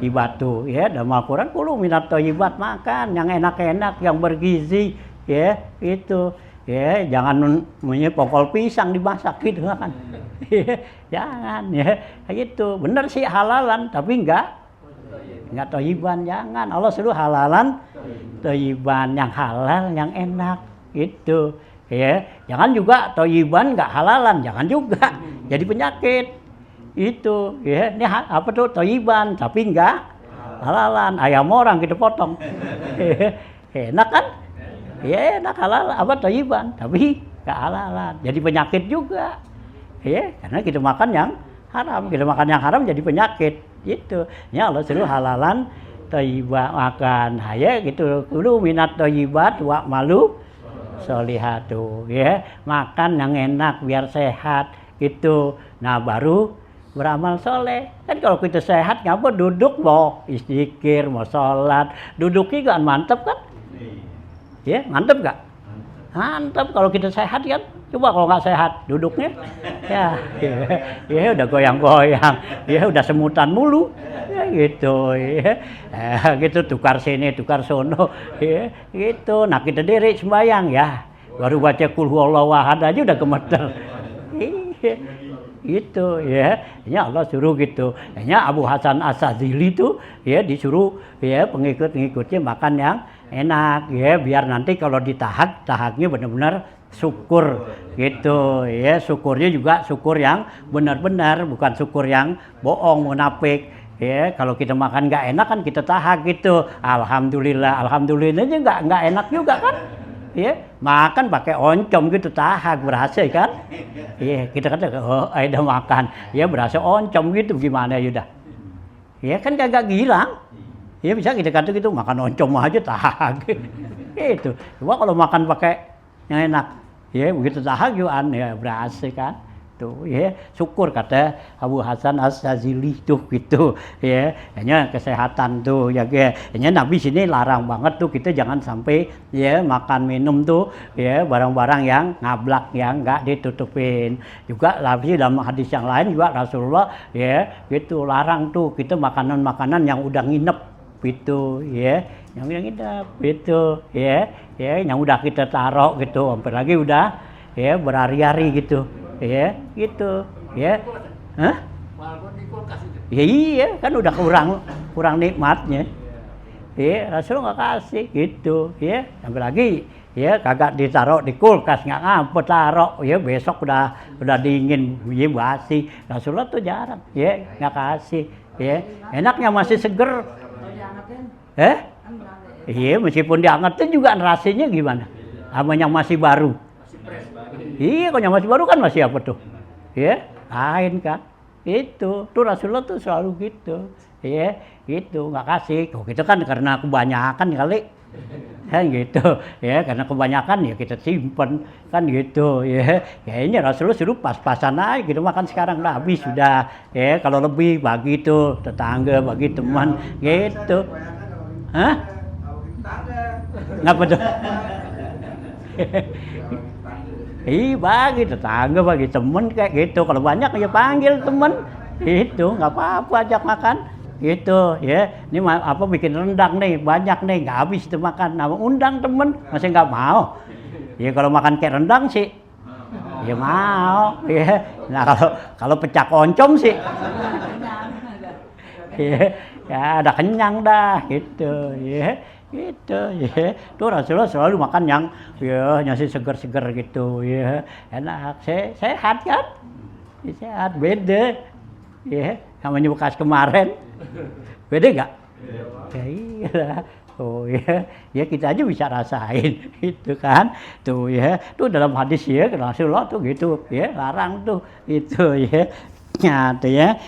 ibatu ya, dalam Al-Quran kulu minat thayyibat, makan yang enak-enak yang bergizi ya itu ya, jangan pokol pisang dimasak gitu kan. Jangan ya gitu, bener sih halalan tapi enggak thayyiban, jangan. Allah suruh halalan thayyiban, yang halal yang enak itu ya. Jangan juga thayyiban enggak halalan, jangan juga jadi penyakit. Itu ya, ini apa tuh thayyiban tapi enggak halalan, ayam orang kita potong. Enak kan? Ya enak halal apa thayyiban tapi enggak halalan, jadi penyakit juga. Ya, karena kita makan yang haram, jadi penyakit. Gitu. Ya Allah suruh halalan thayyiban, makan ya gitu. Kudu minat thayyibat wa malu sholihatu ya, makan yang enak biar sehat gitu. Nah baru beramal soleh. Kan kalau kita sehat ngapa duduk mau istighfar, mau sholat, duduknya kan mantep kan? Ya, mantep gak? Mantep kalau kita sehat kan. Coba kalau nggak sehat duduknya, ya udah goyang-goyang, ya udah semutan mulu, ya gitu, ya, gitu tukar sini, tukar sono, ya gitu. Nah kita diri sembahyang ya, baru baca kul huwallahu ahad aja udah gemeter. Gitu ya. Ya Allah suruh gitu. Ya Abu Hasan As-Sadzili itu ya disuruh ya pengikut-pengikutnya makan yang enak ya, biar nanti kalau tahaknya benar-benar syukur gitu ya. Syukurnya juga syukur yang benar-benar, bukan syukur yang bohong, munafik. Ya, kalau kita makan nggak enak kan kita tahak gitu. Alhamdulillahnya nggak enak juga kan. Ya, makan pakai oncom gitu tahak berasa kan. Ya, kita kata oh ada makan. Ya berasa oncom gitu gimana ya udah. Ya kan kagak hilang. Ya bisa kita kata gitu makan oncom aja tahak. Gitu. Coba kalau makan pakai yang enak. Ya begitu tahak juga ya berasa kan. gitu ya. Syukur kata Abu Hasan As-Sazili tuh gitu ya. Hanya kesehatan tuh ya. Hanya Nabi sini larang banget tuh kita jangan sampai ya makan minum tuh ya barang-barang yang ngablak yang enggak ditutupin. Juga lagi dalam hadis yang lain juga Rasulullah ya gitu larang tuh kita makanan-makanan yang udah nginep gitu ya, yang udah nginep gitu ya, yang udah kita taruh gitu, apalagi udah ya berhari-hari gitu ya, gitu ya. Hah? Ya iya kan udah kurang nikmatnya. Ya Rasulullah nggak kasih gitu ya, apalagi ya kagak ditaruh di kulkas, nggak ngapa taruh ya besok udah dingin ya basi. Rasulullah tuh jarang ya nggak kasih ya, enaknya masih seger. Iya meskipun diangetin juga rasanya gimana sama yang masih baru. Iya kalau yang masih baru kan masih apa tuh ya lain kan itu tuh Rasulullah tuh selalu gitu ya gitu nggak kasih kok gitu kan karena kebanyakan kali kan gitu ya karena kebanyakan ya kita simpen kan gitu ya ini Rasulullah suruh pas-pasan aja gitu makan sekarang udah habis sudah ya kalau lebih bagi tuh tetangga bagi teman gitu. Hah? Ngapa tuh? Bagi tetangga bagi temen kayak gitu kalau banyak ya panggil temen itu nggak apa-apa ajak makan gitu ya ini apa bikin rendang nih banyak nih nggak habis itu makan nah undang temen masih nggak mau ya kalau makan kayak rendang sih ya mau ya nah kalau pecah oncom sih ya ada kenyang dah gitu ya gitu ya tuh Rasulullah selalu makan yang ya nasi seger-seger gitu ya enak sehat kan sehat beda ya namanya bekas kemarin beda nggak ya iya oh ya kita aja bisa rasain itu kan tuh ya tuh dalam hadis ya Rasulullah tuh gitu ya larang tuh itu ya tuh ya,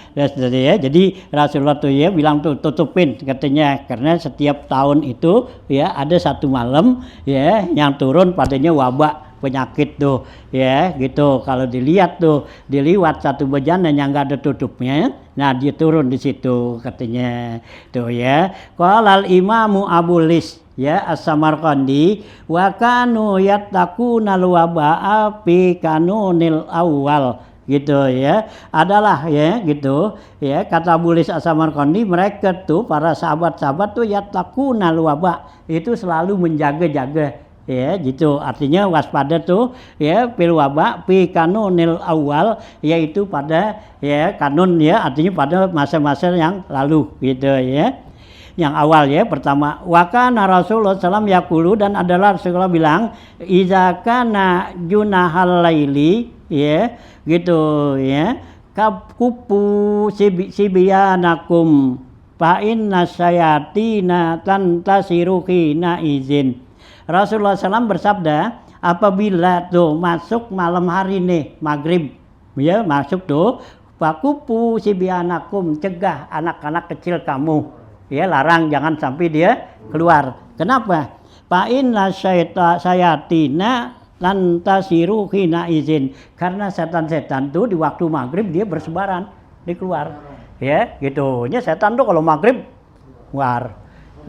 jadi Rasulullah tuh ya bilang tuh tutupin katanya karena setiap tahun itu ya ada satu malam ya yang turun padanya wabah penyakit tuh ya gitu kalau dilihat tuh diliwat satu bejana yang nggak ada tutupnya nah dia turun di situ katanya tuh ya qalal imamu abulis ya as-Samarqandi wa kanu yattaquna al-waba'a fi kanunil awal gitu ya adalah ya gitu ya kata Bulis As-Samarqandi mereka tuh para sahabat-sahabat tuh yattaquna al-waba itu selalu menjaga-jaga ya gitu artinya waspada tuh ya fil waba fi kanunil awal yaitu pada ya kanun ya artinya pada masa-masa yang lalu gitu ya yang awal ya pertama wakana Rasulullah SAW yaqulu dan adalah Rasulullah bilang iza kana junahal laili ya gitu ya kupu sibyanakum fa inna sayatina tantasiru khina izin Rasulullah SAW bersabda apabila tuh masuk malam hari nih maghrib ya masuk tuh fakupu sibyanakum cegah anak-anak kecil kamu ya larang jangan sampai dia keluar kenapa fa inna sayatina lantasiru khina izin karena setan-setan tuh di waktu maghrib dia bersebaran di keluar ya gitu nya setan tuh kalau maghrib keluar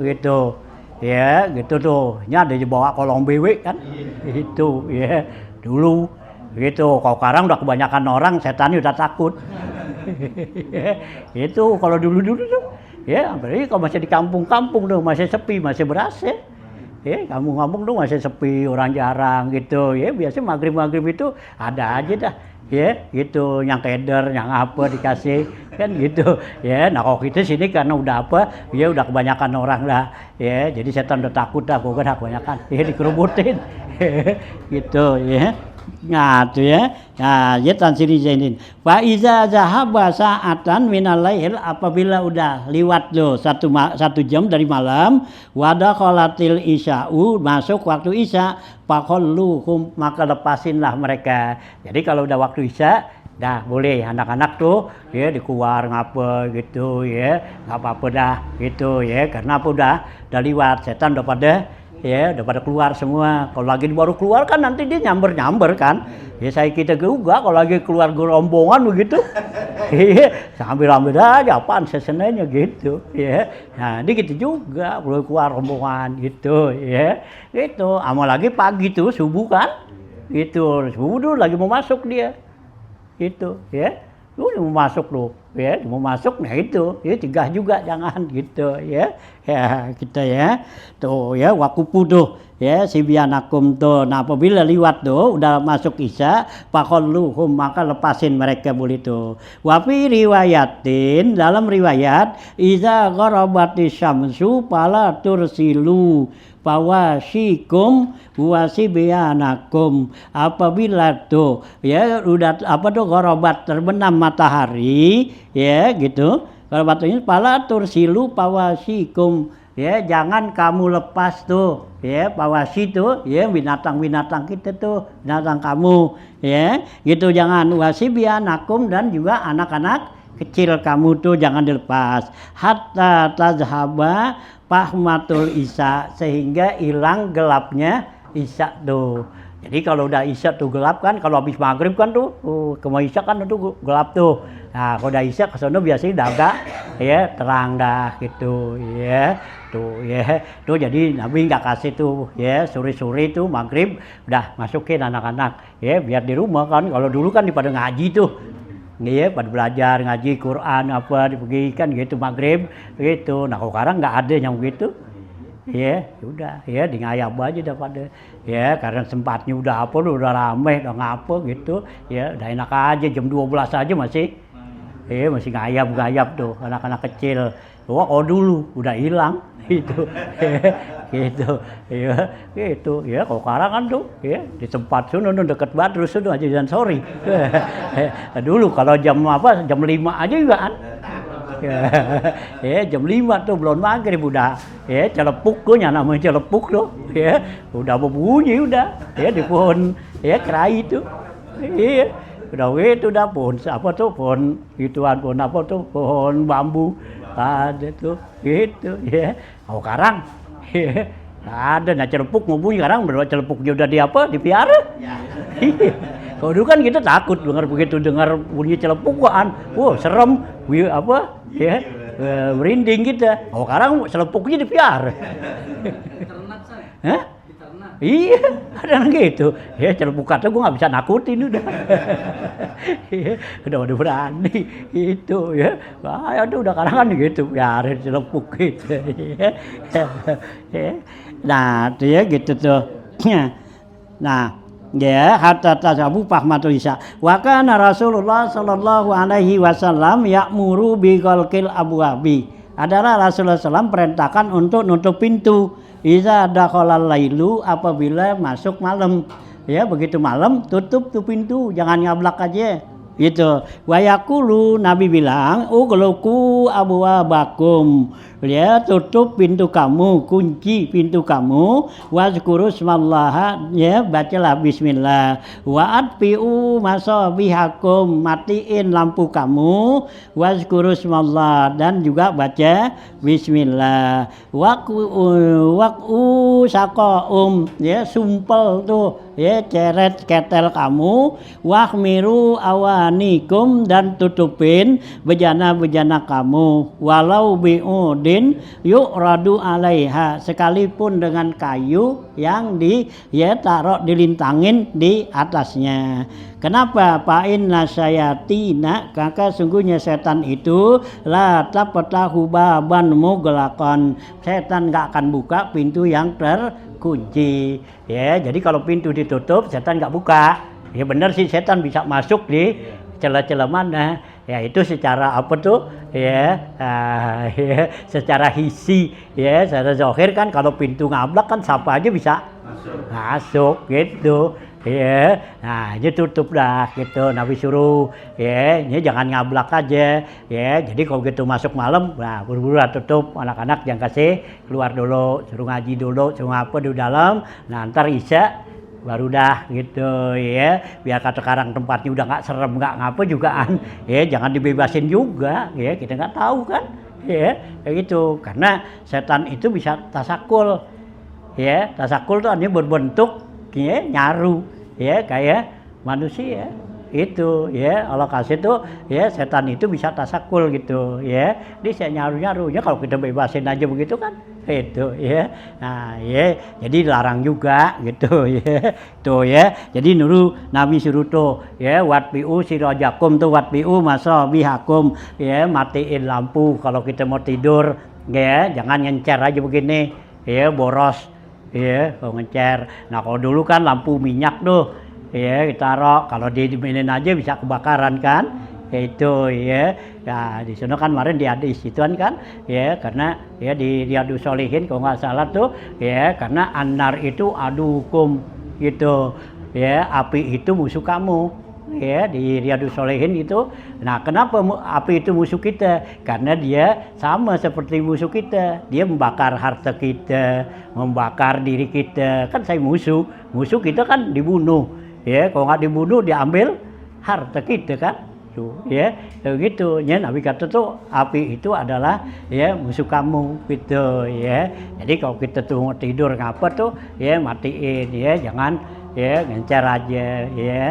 gitu ya gitu tuh nya ada dibawa kolong BW kan itu ya dulu gitu kalau sekarang udah kebanyakan orang setannya udah takut itu kalau dulu tuh ya berarti kalau masih di kampung-kampung tuh masih sepi masih berasa ya kampung-kampung tuh masih sepi orang jarang gitu ya biasanya maghrib itu ada aja dah ya gitu yang keder yang apa dikasih kan gitu ya nah kalau kita sini karena udah apa ya udah kebanyakan orang lah ya jadi setan udah takut dah gue udah kebanyakan ya dikerubutin gitu ya nah tuh ya nah ya tansiri zainin fa iza zahaba sa'atan minal lail apabila udah liwat loh satu jam dari malam wada kholatil isya'u masuk waktu isya faqalluhum maka lepasinlah mereka jadi kalau udah waktu isya dah boleh anak-anak tuh ya dikeluar ngapa gitu ya nggak apa-apa dah gitu ya karena apa udah liwat setan udah pada ya udah pada keluar semua. Kalau lagi baru keluar kan nanti dia nyamber kan, ya saya kita juga kalau lagi keluar rombongan begitu, sambil aja apaan sesenanya gitu, ya. Nah dia gitu juga baru keluar rombongan gitu, ya, gitu. Amal lagi pagi tuh subuh kan, gitu, subuh dulu lagi mau masuk dia, gitu, ya. Lu mau masuk lu, ya, mau masuk, nah itu, ya cegah juga jangan gitu, ya kita ya, tuh ya wakupu tuh, ya si bianakum tuh, nah apabila liwat tuh udah masuk isya, fakholluhum maka lepasin mereka boleh tuh. Wafi riwayatin dalam riwayat, iza gharabatis syamsu fala tursilu pawasikum wasibianakum, apabila tuh ya udah apa tuh gharabat terbenam matahari ya gitu, gharabat ini pala tursilu pawasikum, ya jangan kamu lepas tuh ya pawasi tuh ya binatang-binatang kita tuh, binatang kamu ya gitu, jangan wasibianakum dan juga anak-anak kecil kamu tuh jangan dilepas, hatta tazhaba fahmatul isya, sehingga hilang gelapnya isya tuh. Jadi kalau udah isya tuh gelap kan, kalau habis maghrib kan tuh ke isya kan tuh gelap tuh. Nah kalau udah isya ke sono biasanya udah agak ya terang dah gitu ya. Tuh ya, tuh jadi Nabi nggak kasih tuh ya sore-sore tuh maghrib udah masukin anak-anak ya biar di rumah kan. Kalau dulu kan pada ngaji tuh. Iya, pada belajar ngaji Quran apa dipergikan gitu maghrib gitu. Nah kalau sekarang nggak ada yang begitu, ya udah ya di ngayab aja daripada ya karena tempatnya udah apa udah ramai udah ngapa gitu ya udah enak aja jam 12 aja masih ngayab tuh anak-anak kecil. Wah oh dulu udah hilang gitu gitu ya gitu ya kalau sekarang kan tuh ya di tempat sono deket banget terus tuh aja dan sorry dulu kalau jam 5 aja juga kan ya jam 5 tuh belum maghrib udah ya celepuk tuh namanya celepuk tuh ya udah berbunyi udah ya di pohon ya kerai itu iya udah itu udah pohon apa tuh pohon gituan pohon apa tuh pohon bambu ada tuh gitu ya kalau sekarang ya ada nah celepuk mau bunyi sekarang berapa celepuknya udah dipiara kalau dulu kan kita takut dengar bunyi celepuk kan wah serem apa ya merinding kita kalau sekarang celepuknya dipiara Hah? Iya, ada gitu. Ya celepuk kata gue nggak bisa nakutin udah. udah berani itu ya. Wah, aduh udah kadang kan gitu. Biarin celepuk gitu. Nah, dia gitu tuh. Nah, ya hatta tasabu fahmatul isya. Wa kana Rasulullah sallallahu alaihi wasallam ya'muru bi ghalqil abwabi. Adalah Rasulullah SAW perintahkan untuk nutup pintu. Iza dakhalal lailu, apabila masuk malam. Ya, begitu malam tutup tuh pintu, jangan nyablak aja. Gitu. Wa yaqulu Nabi bilang, "Ughluqu abwabakum." Ya, tutup pintu kamu, kunci pintu kamu. Wazkuru smallaha, ya, bacalah bismillah. Wa atfi'u masabihakum, matiin lampu kamu. Wazkuru smallah, dan juga baca bismillah. Waqu saqaum, ya, sumpel tuh, ya, ceret ketel kamu. Wahmiru awanikum, dan tutupin bejana-bejana kamu. Walau bi'udin yuk radu alaiha, sekalipun dengan kayu yang taruh dilintangin di atasnya. Kenapa? Fa'inna syayatina, kakak sungguhnya setan itu la taptahu baban mughlaqan, setan enggak akan buka pintu yang terkunci. Ya, jadi kalau pintu ditutup setan enggak buka. Ya benar sih setan bisa masuk di celah-celah mana. Ya itu secara apa tuh ya, ya secara hisi ya secara zahir kan kalau pintu ngablak kan siapa aja bisa masuk gitu ya. Nah ini tutup dah gitu Nabi suruh ya, ini jangan ngablak aja ya. Jadi kalau gitu masuk malam nah buru-buru tutup, anak-anak jangan kasih keluar dulu, suruh ngaji dulu, suruh apa di dalam. Nah ntar isya baru dah gitu ya, biar kata sekarang tempatnya udah nggak serem nggak ngapa jugaan ya, jangan dibebasin juga ya, kita nggak tahu kan ya kayak gitu, karena setan itu bisa tasakul ya tasakul tuh artinya berbentuk ya nyaru ya kayak manusia itu ya Allah kasih tuh ya setan itu bisa tasakul gitu ya dia saya nyarunya kalau kita bebasin aja begitu kan itu ya nah ya jadi larang juga gitu ya tuh ya jadi nuru Nabi suruh tuh ya watbiu sirajakum tuh watbiu masa bihakum ya matiin lampu kalau kita mau tidur ya jangan ngencer aja begini ya boros ya kalau ngencer nah kalau dulu kan lampu minyak tuh ya ditaruh kalau dimainin aja bisa kebakaran kan itu ya nah di sana kan kemarin di hadis ituan kan ya karena ya di Riyadhus Shalihin kalau nggak salah tuh ya karena anar itu adukum gitu ya api itu musuh kamu ya di Riyadhus Shalihin itu nah kenapa api itu musuh kita karena dia sama seperti musuh kita dia membakar harta kita membakar diri kita kan saya musuh kita kan dibunuh ya kalau nggak dibunuh diambil harta kita kan tuh ya gitu ya Nabi kata tuh api itu adalah ya musuh kamu gitu ya jadi kalau kita tuh mau tidur ngapa tuh ya matiin ya jangan ya ngencer aja ya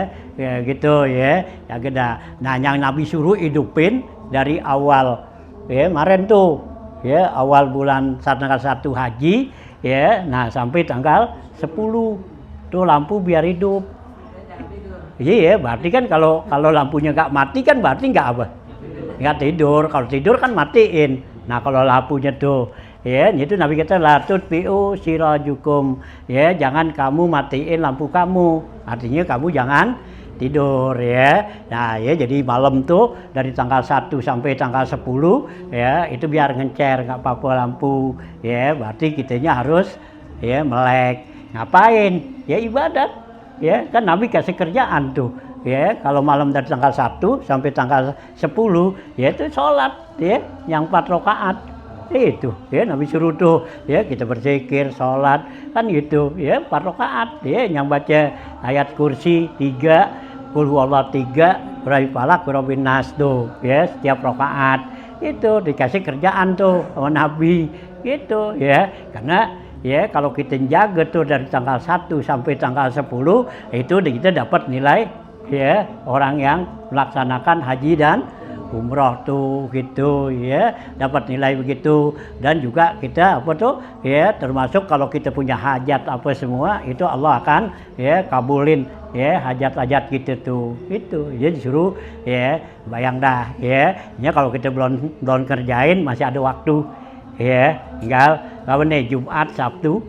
gitu ya geda nah yang Nabi suruh hidupin dari awal ya kemarin tuh ya awal bulan tanggal 1 haji ya nah sampai tanggal 10 tuh lampu biar hidup. Iya, berarti kan kalau lampunya nggak mati kan berarti nggak apa? Nggak tidur. Kalau tidur kan matiin. Nah kalau lampunya tuh, ya itu Nabi kata latut piu sirajukum. Ya jangan kamu matiin lampu kamu. Artinya kamu jangan tidur ya. Nah ya jadi malam tuh dari tanggal 1 sampai tanggal 10 ya itu biar ngencer nggak apa-apa lampu. Ya berarti kitanya harus ya melek. Ngapain? Ya ibadat. Ya kan Nabi kasih kerjaan tuh ya kalau malam dari tanggal 1 sampai tanggal 10 ya itu sholat ya yang 4 rakaat itu ya Nabi suruh tuh ya kita berzikir sholat kan gitu ya 4 rakaat ya yang baca ayat kursi 3 qul huwallahu 3 Qur'an falaq Qur'an nas tuh ya setiap rakaat itu dikasih kerjaan tuh sama Nabi gitu ya karena ya kalau kita jaga tuh dari tanggal 1 sampai tanggal 10 itu kita dapat nilai ya orang yang melaksanakan haji dan umroh tuh gitu ya dapat nilai begitu dan juga kita apa tuh ya termasuk kalau kita punya hajat apa semua itu Allah akan ya kabulin ya hajat-hajat kita tuh itu ya disuruh ya bayang dah ya kalau kita belum kerjain masih ada waktu ya tinggal kapan nih Jumat Sabtu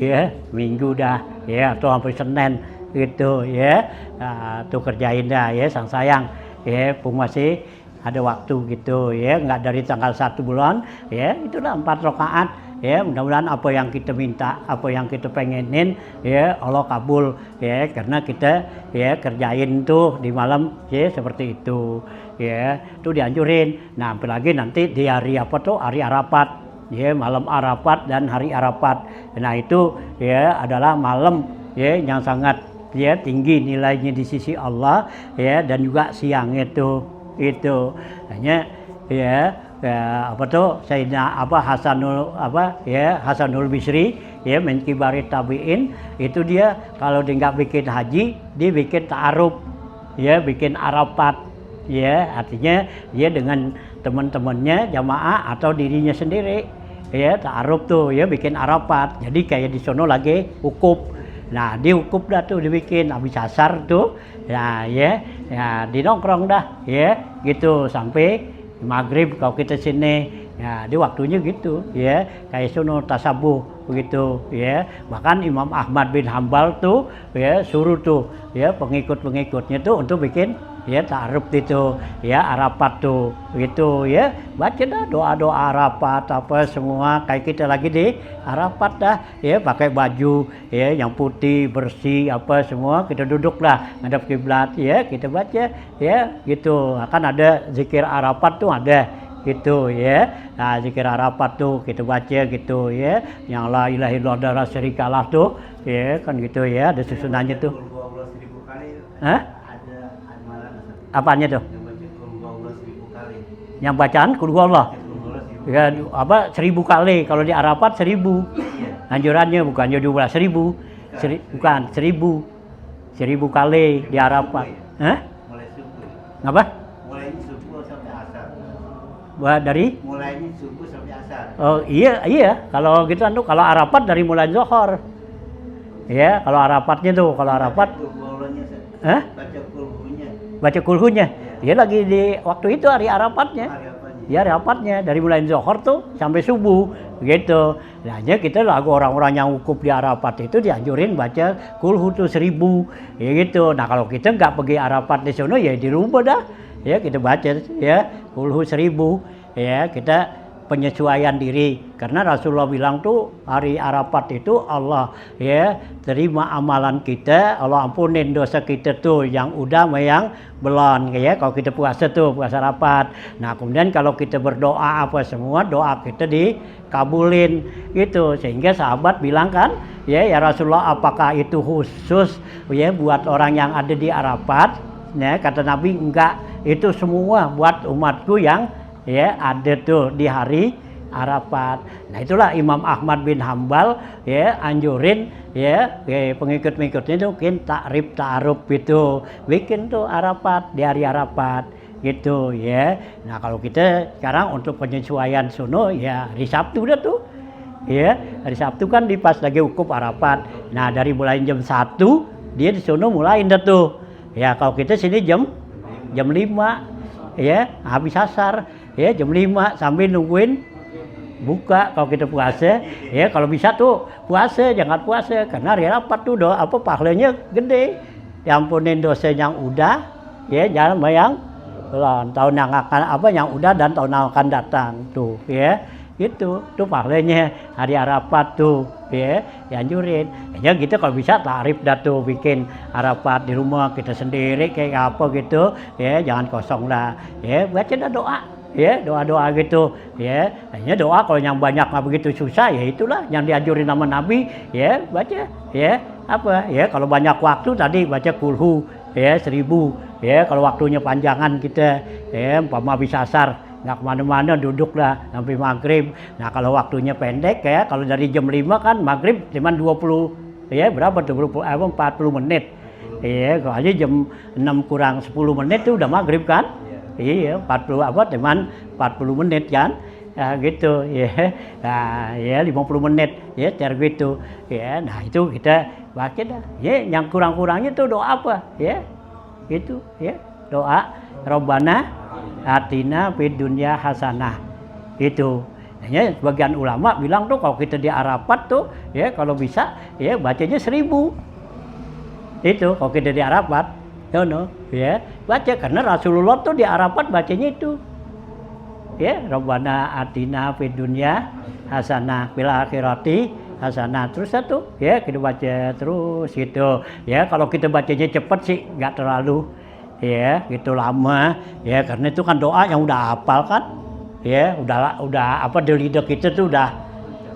ya Minggu dah ya atau sampai Senin gitu ya nah, tuh kerjain dah ya sang sayang ya pun masih ada waktu gitu ya nggak dari tanggal 1 bulan ya itulah 4 rakaat ya mudah-mudahan apa yang kita minta apa yang kita pengenin ya Allah kabul ya karena kita ya kerjain tuh di malam ya seperti itu ya tuh dianjurin nah apalagi nanti di hari apa tuh hari Arafat ya malam Arafat dan hari Arafat nah itu ya adalah malam ya yang sangat ya tinggi nilainya di sisi Allah ya dan juga siang itu hanya ya apa tuh Sayyidina Hasanul Bisri ya min kibari tabi'in itu dia kalau dia nggak bikin haji dia bikin ta'aruf ya bikin Arafat ya artinya dia dengan teman-temannya jamaah atau dirinya sendiri ya ta'aruf tuh ya bikin Arafat jadi kayak di sono lagi wukuf nah di wukuf dah tuh dibikin habis asar tuh ya di nongkrong dah ya gitu sampai maghrib kalau kita sini ya di waktunya gitu ya kayak sono tasabuh begitu ya bahkan Imam Ahmad bin Hambal tuh ya suruh tuh ya pengikut-pengikutnya tuh untuk bikin ya ta'aruf itu ya Arafat tuh gitu ya baca dah doa-doa Arafat apa semua kayak kita lagi di Arafat dah ya pakai baju ya yang putih bersih apa semua kita duduk lah ngadep kiblat ya kita baca ya gitu akan ada zikir Arafat tuh ada gitu ya nah zikir Arafat tuh kita baca gitu ya yang la ilaha illallah la syarikalah tuh ya kan gitu ya ada susunannya tuh hah apanya tuh? Yang bacaan Qul huwallah. Ya apa 1000 kali kalau di Arafat 1000. Anjurannya bukan 17.000, bukan 1000 kali di Arafat. Hah? Mulai subuh. Ngapa? Mulainya subuh sampai asar. Dari? Mulainya subuh sampai asar. Oh iya. Kalau gitu kan tuh, kalau Arafat dari mulai Zuhur. Ya, kalau Arafatnya tuh, kalau Arafat. Hah? Baca kulhunya. Baca kulhunya. Dia lagi di waktu itu hari Arafatnya. Ya, Arafatnya dari mulai Zuhur tuh sampai subuh gitu. Nah, kita lagu orang-orang yang wukuf di Arafat itu dianjurin baca kulhu tuh 1000 ya gitu. Nah, kalau kita nggak pergi Arafat di sono ya di rumah dah. Ya, kita baca ya kulhu 1000 ya, kita penyesuaian diri karena Rasulullah bilang tuh hari Arafat itu Allah ya terima amalan kita, Allah ampunin dosa kita tuh yang udah sama yang belum ya, kalau kita puasa Arafat. Nah, kemudian kalau kita berdoa apa semua doa kita dikabulin gitu, sehingga sahabat bilang kan ya Rasulullah, apakah itu khusus ya buat orang yang ada di Arafat? Ya, kata Nabi enggak, itu semua buat umatku yang ya ada tuh di hari Arafat. Nah, itulah Imam Ahmad bin Hambal ya anjurin ya pengikut-pengikutnya itu bikin takrib ta'aruf itu, bikin tuh Arafat di hari Arafat gitu ya. Nah, kalau kita sekarang untuk penyesuaian sono ya hari Sabtu dah tuh. Ya, hari Sabtu kan di pas lagi wukuf Arafat. Nah, dari mulai jam 1 dia di sono mulai dah tuh. Ya, kalau kita sini jam 5 ya habis asar ya jam 5 sambil nungguin buka kalau kita puasa ya. Kalau bisa tuh puasa, jangan puasa karena hari Arafat tuh doa apa pahalanya gede, diampunin dosa yang udah ya jangan yang tahun yang akan yang udah dan tahun yang akan datang tuh ya. Itu tuh pahalanya hari Arafat tuh ya dianjurin. Ya kita kalau bisa takrib dah tuh bikin Arafat di rumah kita sendiri kayak apa gitu ya, jangan kosong lah ya, baca dah doa ya, doa-doa gitu ya. Hanya doa kalau yang banyak nggak begitu susah ya itulah yang dianjurin sama Nabi ya, baca ya apa ya, kalau banyak waktu tadi baca kulhu ya 1000 ya, kalau waktunya panjangan kita ya umpama bisa asar nggak kemana-mana duduk lah sampai maghrib. Nah, kalau waktunya pendek ya, kalau dari jam 5 kan maghrib cuma 20 ya berapa tuh 40 menit ya, kalau aja jam 6 kurang 10 menit tuh udah maghrib kan. Iya 40 cuman 40 menit kan ya, gitu ya. Nah, ya 50 menit ya gitu ya. Nah, itu kita baca dah ya, yang kurang-kurangnya tuh doa apa ya, itu ya doa Rabbana atina fid dunya hasanah itu. Ya, sebagian ulama bilang tuh kalau kita di Arafat tuh ya kalau bisa ya bacanya 1000 itu kalau kita di Arafat ya baca, karena Rasulullah tuh di Arafat bacanya itu ya Rabbana atina fid dunya hasanah fil akhirati hasanah, terus satu ya kita baca terus gitu ya. Kalau kita bacanya cepat sih nggak terlalu ya gitu lama ya, karena itu kan doa yang udah hafal kan ya, udah apa di lidah kita tuh udah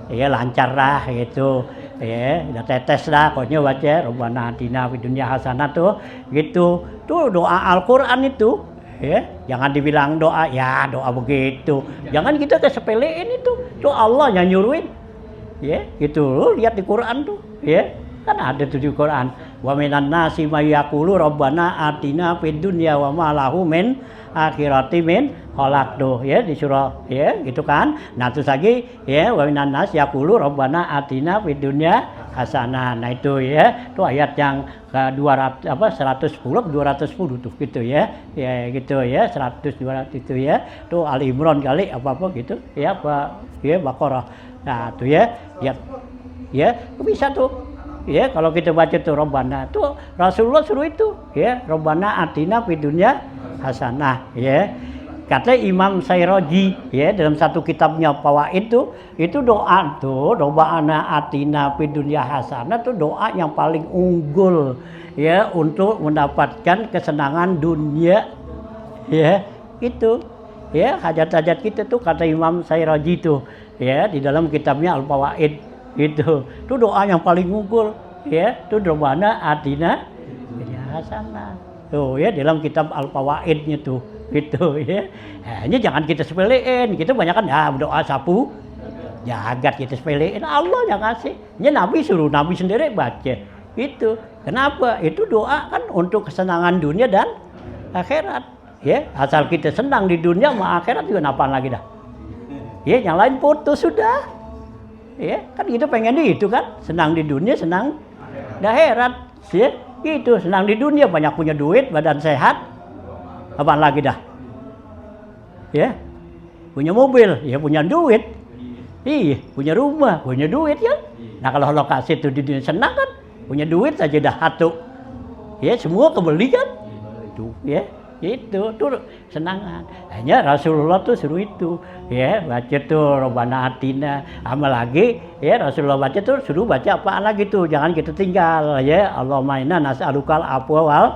ya lancar lah gitu ya, udah tetes lah pokoknya baca Rabbana atina fid dunya hasanah tuh gitu. Tuh doa Al-Qur'an itu ya, jangan dibilang doa ya doa begitu, jangan kita kesepelein itu. Tuh Allah yang nyuruhin ya gitu, lu lihat di Quran tuh ya kan ada tuh di Quran, wa minan nasi may yaqulu rabbana atina fid dunya wa ma lahu min akhirati min khalaq tuh ya di surah ya gitu kan. Nah, terus lagi ya wa minan nasi yaqulu rabbana atina fid dunya hasanah. Nah, itu ya tuh ayat yang ke 200 110 210 tuh gitu ya. Ya gitu ya 100 200 itu ya. Tuh Ali Imran kali apa gitu ya, apa ya Baqarah. Nah, tuh ya bisa tuh. Ya, kalau kita baca tuh Rabbana tuh Rasulullah suruh itu ya, Rabbana atina fid dunya hasanah ya. Kata Imam Sayroji ya dalam satu kitabnya Fawaid itu doa tuh Rabbana atina fid dunya hasanah tuh doa yang paling unggul ya untuk mendapatkan kesenangan dunia ya. Itu ya hajat-hajat kita tuh kata Imam Sayroji tuh ya di dalam kitabnya Al-Fawaid. Itu doa yang paling unggul ya, itu Rabbana atina fid hasanah tuh ya dalam kitab Al-Fawaidnya tuh gitu ya. Hanya jangan kita sepelein, kita banyak kan doa sapu jagat kita sepelein, Allah yang ngasih. Ya Nabi suruh Nabi sendiri baca. Itu. Kenapa? Itu doa kan untuk kesenangan dunia dan akhirat. Ya, asal kita senang di dunia sama akhirat juga napaan lagi dah. Ya, yang lain putus sudah. Ya, kan kita pengen itu kan, senang di dunia, senang di akhirat. Ya, itu senang di dunia, banyak punya duit, badan sehat. Apaan lagi dah? Ya. Punya mobil, ya punya duit. Iya, punya rumah, punya duit ya. Nah, kalau Allah kasih itu di dunia senang kan, punya duit saja dah satu. Ya, semua kebeli kan? Itu, ya. Itu tuh senangan. Hanya Rasulullah tuh suruh itu, ya baca tuh Robbana Atina. Amal lagi, ya Rasulullah baca tuh suruh baca apaan lagi tuh, jangan kita tinggal, ya Allahumma inna nas'alukal afwa wal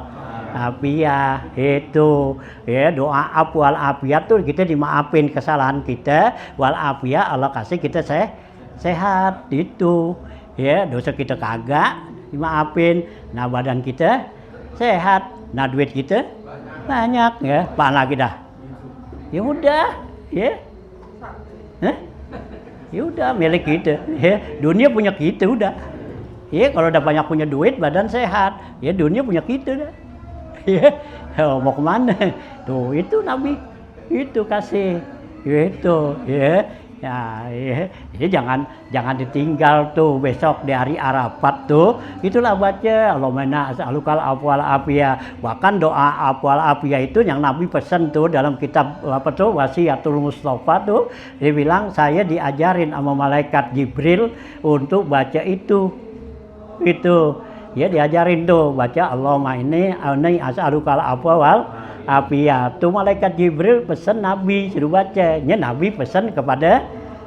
afiyah. Itu, ya doa afwa wal afiyah tuh kita dimaafin kesalahan kita, wal afiyah Allah kasih kita sehat itu, ya dosa kita kagak dimaafin, nah badan kita sehat, nah duit kita banyak ya, apaan lagi dah? Ya udah, ya, ya udah milik kita. Ya, dunia punya kita udah. Ya kalau udah banyak punya duit, badan sehat. Ya dunia punya kita dah. Ya, mau kemana? Tuh itu Nabi, itu kasih, itu, ya. Ya, ya jangan ditinggal tuh besok di hari Arafat tuh. Itulah baca Allahumma as'alukal afwa wal afiyah. Bahkan doa afwa wal afiyah itu yang Nabi pesan tuh dalam kitab apa tuh Wasiatul Mustafa tuh, dia bilang saya diajarin sama malaikat Jibril untuk baca itu. Itu. Ya diajarin tuh baca Allahumma inni as'alukal afwa wal afiyah. Tuh malaikat Jibril pesan Nabi suruh baca. Ya Nabi pesan kepada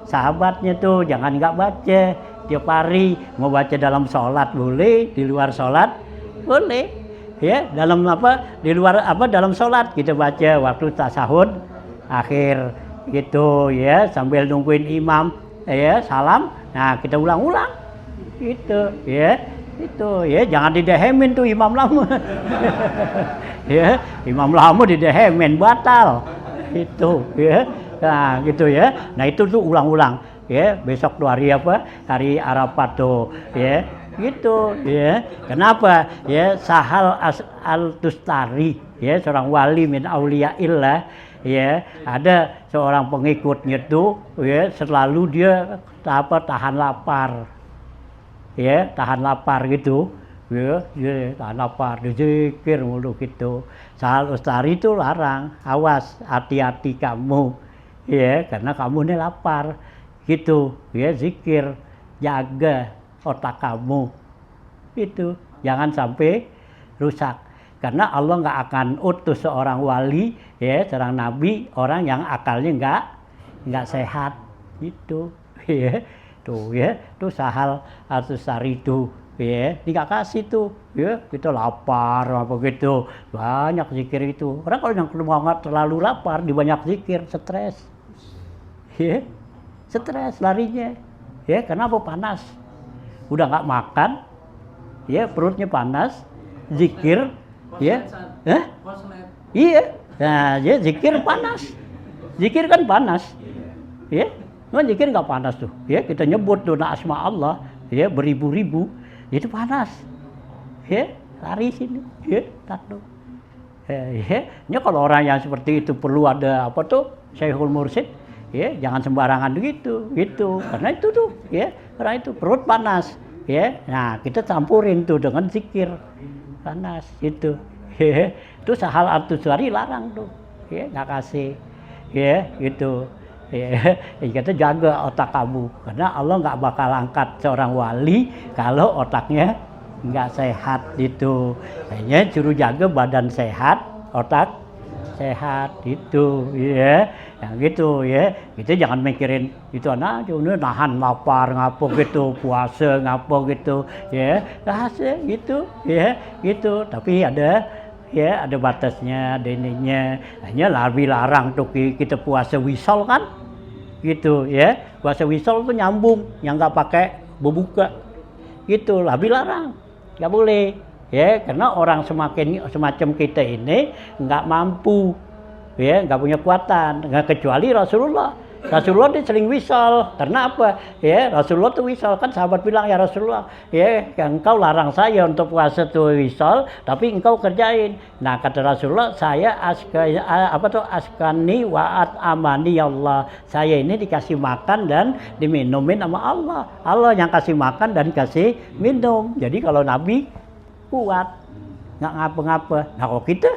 sahabatnya tuh jangan nggak baca tiap hari. Mau baca dalam sholat boleh, di luar sholat boleh. Ya dalam apa di luar apa dalam sholat kita baca waktu tasahud akhir gitu ya sambil nungguin imam ya salam. Nah kita ulang-ulang gitu ya. Itu ya jangan didehemin tuh imam lama. Ya imam lama didehemin batal itu ya. Nah gitu ya. Nah itu tuh ulang-ulang ya besok tuh hari apa hari Arafat tuh ya gitu ya. Kenapa ya Sahal Al-Tustari ya seorang wali min auliyaillah ya ada seorang pengikutnya tuh ya selalu dia tahan lapar. Ya tahan lapar gitu ya, tahan lapar dizikir mulu gitu. Sahal Ustari itu larang, awas hati-hati kamu ya karena kamu ini lapar gitu ya, zikir jaga otak kamu itu jangan sampai rusak karena Allah nggak akan utus seorang wali ya seorang nabi orang yang akalnya nggak sehat gitu ya. Tuh ya, tuh Sahal Al-Tustari itu ya, tidak kasih tuh ya, kita lapar apa gitu, banyak zikir itu. Orang kalau yang nggak terlalu lapar, di banyak zikir, stres ya, stres larinya ya, karena apa panas, udah nggak makan ya, perutnya panas, zikir ya, iya, nah ya zikir panas, zikir kan panas ya. Kan zikir nggak panas tuh, ya kita nyebut tuh asma Allah, ya beribu-ribu, itu panas, ya lari sini, ya tahu, ya. Ini kalau orang yang seperti itu perlu ada apa tuh Syekhul Mursyid, ya jangan sembarangan gitu, karena itu tuh, ya karena itu perut panas, ya, nah kita campurin tuh dengan zikir panas itu, ya itu Sahal Al-Tustari larang tuh, ya nggak kasih, ya gitu. Ya, kita jaga otak kamu karena Allah nggak bakal angkat seorang wali kalau otaknya nggak sehat itu. Hanya suruh jaga badan sehat, otak sehat itu, ya, yang gitu ya. Kita jangan mikirin itu anak ini nahan lapar ngapo gitu, puasa ngapo gitu, ya, rahasia gitu, ya, gitu. Tapi ada batasnya, ada ininya. Hanya lebih larang tuh kita puasa wisol kan. Gitu ya, puasa wisol tuh nyambung yang nggak pakai berbuka gitu lebih larang, nggak boleh ya karena orang semacam kita ini nggak mampu ya, nggak punya kekuatan, nggak kecuali Rasulullah Rasulullah dia sering wisal. Karena apa? Ya, Rasulullah tuh wisal. Kan sahabat bilang, ya Rasulullah, ya engkau larang saya untuk puasa tuh wisal, tapi engkau kerjain. Nah, kata Rasulullah, saya askani wa'at amani ya Allah. Saya ini dikasih makan dan diminumin sama Allah. Allah yang kasih makan dan kasih minum. Jadi kalau Nabi kuat, nggak ngapa-ngapa. Nah, kalau kita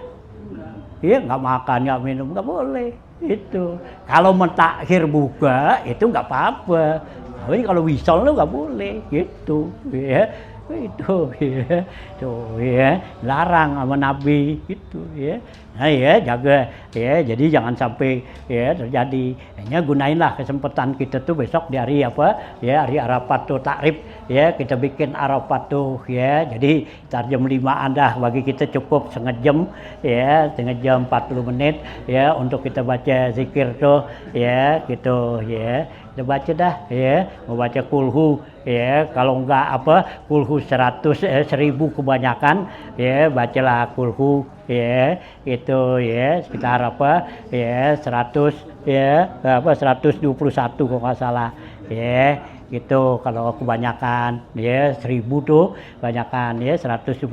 ya nggak makan, nggak minum, nggak boleh. Itu kalau mentakhir buka itu nggak apa-apa, tapi kalau wisol lu nggak boleh gitu ya. Itu ya, tuh ya, larang sama Nabi gitu ya. Nah ya, jaga ya, jadi jangan sampai ya terjadi. Hanya gunainlah kesempatan kita tuh besok di hari apa ya, hari Arafat tuh takrib ya, kita bikin Arafat tuh ya. Jadi tar jam 5 dah, bagi kita cukup setengah jam ya, setengah jam 40 menit ya untuk kita baca zikir tuh ya gitu ya. Kita baca dah ya, mau baca kulhu ya, kalau enggak apa kulhu 1000 kebanyakan ya, bacalah kulhu ya, itu ya sekitar apa ya 100 ya apa 121 kalau nggak salah ya, gitu. Kalau kebanyakan ya 1000 tuh kebanyakan ya 121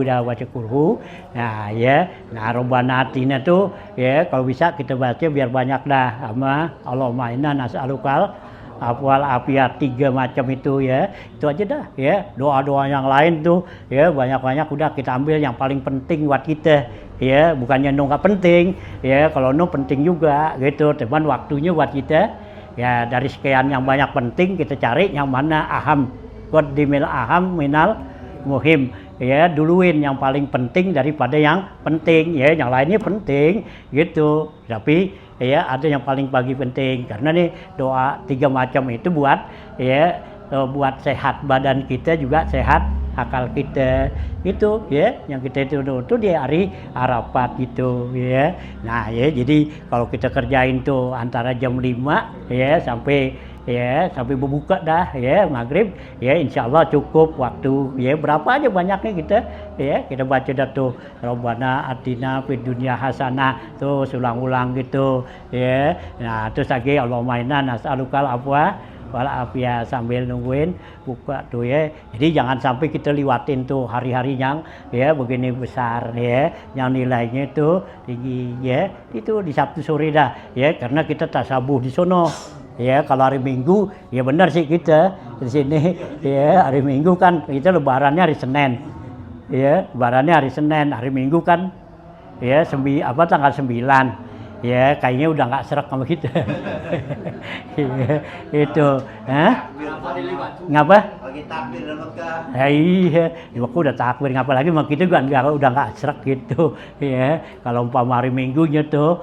dah baca kulhu. Nah ya, nah Robbana Atina tuh ya kalau bisa kita baca biar banyak dah, sama Allahumma inna nas'alukal afwal afiat, 3 macam itu ya, itu aja dah ya. Doa-doa yang lain tuh ya banyak-banyak udah kita ambil yang paling penting buat kita ya, bukannya nggak penting ya, kalau penting juga gitu, teman waktunya buat kita ya. Dari sekian yang banyak penting kita cari yang mana aham, qaddimil aham minal muhim ya, duluin yang paling penting daripada yang penting ya, yang lainnya penting gitu, tapi ya ada yang paling pagi penting. Karena nih doa 3 macam itu buat ya buat sehat badan kita, juga sehat akal kita itu ya, yang kita itu di hari Arafat gitu ya. Nah ya, jadi kalau kita kerjain tuh antara jam 5 ya sampai berbuka dah ya maghrib ya, insya Allah cukup waktu ya, berapa aja banyaknya kita baca dah tuh Robbana atina fid dunya hasanah tuh ulang-ulang gitu ya. Nah terus lagi Allahumma inna nas'alukal afwa wal afiyah sambil nungguin buka tuh ya. Jadi jangan sampai kita lewatin tuh hari-hari yang ya begini besar ya, yang nilainya tuh tinggi ya, itu di Sabtu sore dah ya, karena kita tasabuh di sono ya. Kalau hari Minggu ya benar sih kita di sini ya, hari Minggu kan kita lebarannya hari Senin ya, lebarannya hari Senin, hari Minggu kan ya tanggal 9 ya, kayaknya udah nggak serak sama kita. Itu ngapa Lagi takbir dan Mekah. iya, aku udah takbir, ngapa lagi sama kita kan udah nggak serak gitu ya. Kalau umpama hari Minggunya tuh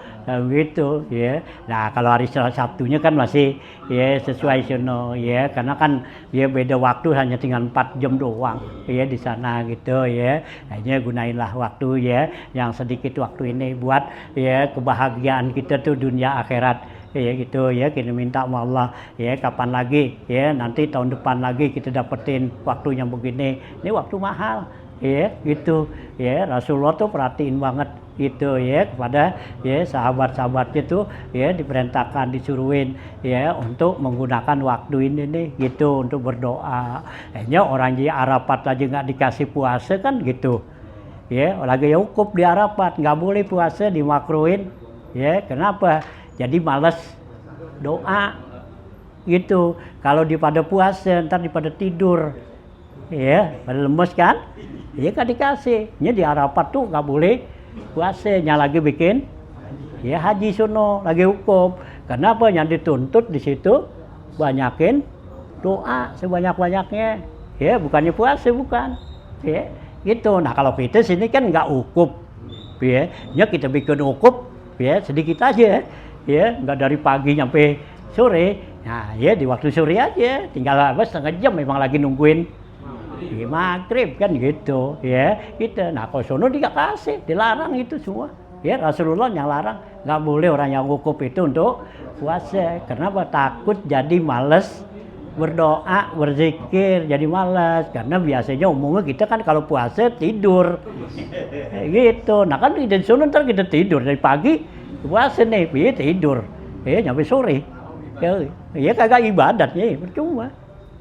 gitu ya. Nah kalau hari Sabtunya kan masih ya sesuai sono ya, karena kan ya beda waktu, hanya tinggal 4 jam doang ya di sana gitu ya. Hanya gunainlah waktu ya, yang sedikit waktu ini buat ya kebahagiaan kita tuh dunia akhirat ya gitu ya. Kita minta sama Allah ya, kapan lagi ya, nanti tahun depan lagi kita dapetin waktu yang begini. Ini waktu mahal ya gitu ya. Rasulullah tuh perhatiin banget gitu ya kepada ya sahabat-sahabatnya tuh ya, diperintahkan, disuruhin ya untuk menggunakan waktu ini nih gitu untuk berdoa. Hanya orang di Arafat aja nggak dikasih puasa kan gitu ya, lagi wukuf di Arafat nggak boleh puasa, dimakruhin ya. Kenapa? Jadi malas doa gitu. Kalau pada puasa ntar pada tidur ya, pada lemes kan ya, kan dikasih ya. Di Arafat tuh nggak boleh puasanya, lagi bikin ya haji sono, lagi wukuf. Kenapa? Yang dituntut di situ banyakin doa sebanyak-banyaknya ya, bukannya puasa, bukan ya gitu. Nah kalau kita sini kan nggak wukuf ya, kita bikin wukuf ya sedikit aja ya, nggak dari pagi sampai sore. Nah ya di waktu sore aja, tinggal setengah jam memang lagi nungguin ya, maghrib kan gitu ya gitu. Nah kalau sono dia kasih, dilarang itu semua ya. Rasulullah yang larang, nggak boleh orang yang wukuf itu untuk puasa. Kenapa? Takut jadi males berdoa, berzikir, jadi malas. Karena biasanya umumnya kita kan kalau puasa tidur gitu. Nah kan di sono ntar kita tidur dari pagi puasa nih, tidur ya nyampe sore Ya kagak ibadatnya percuma.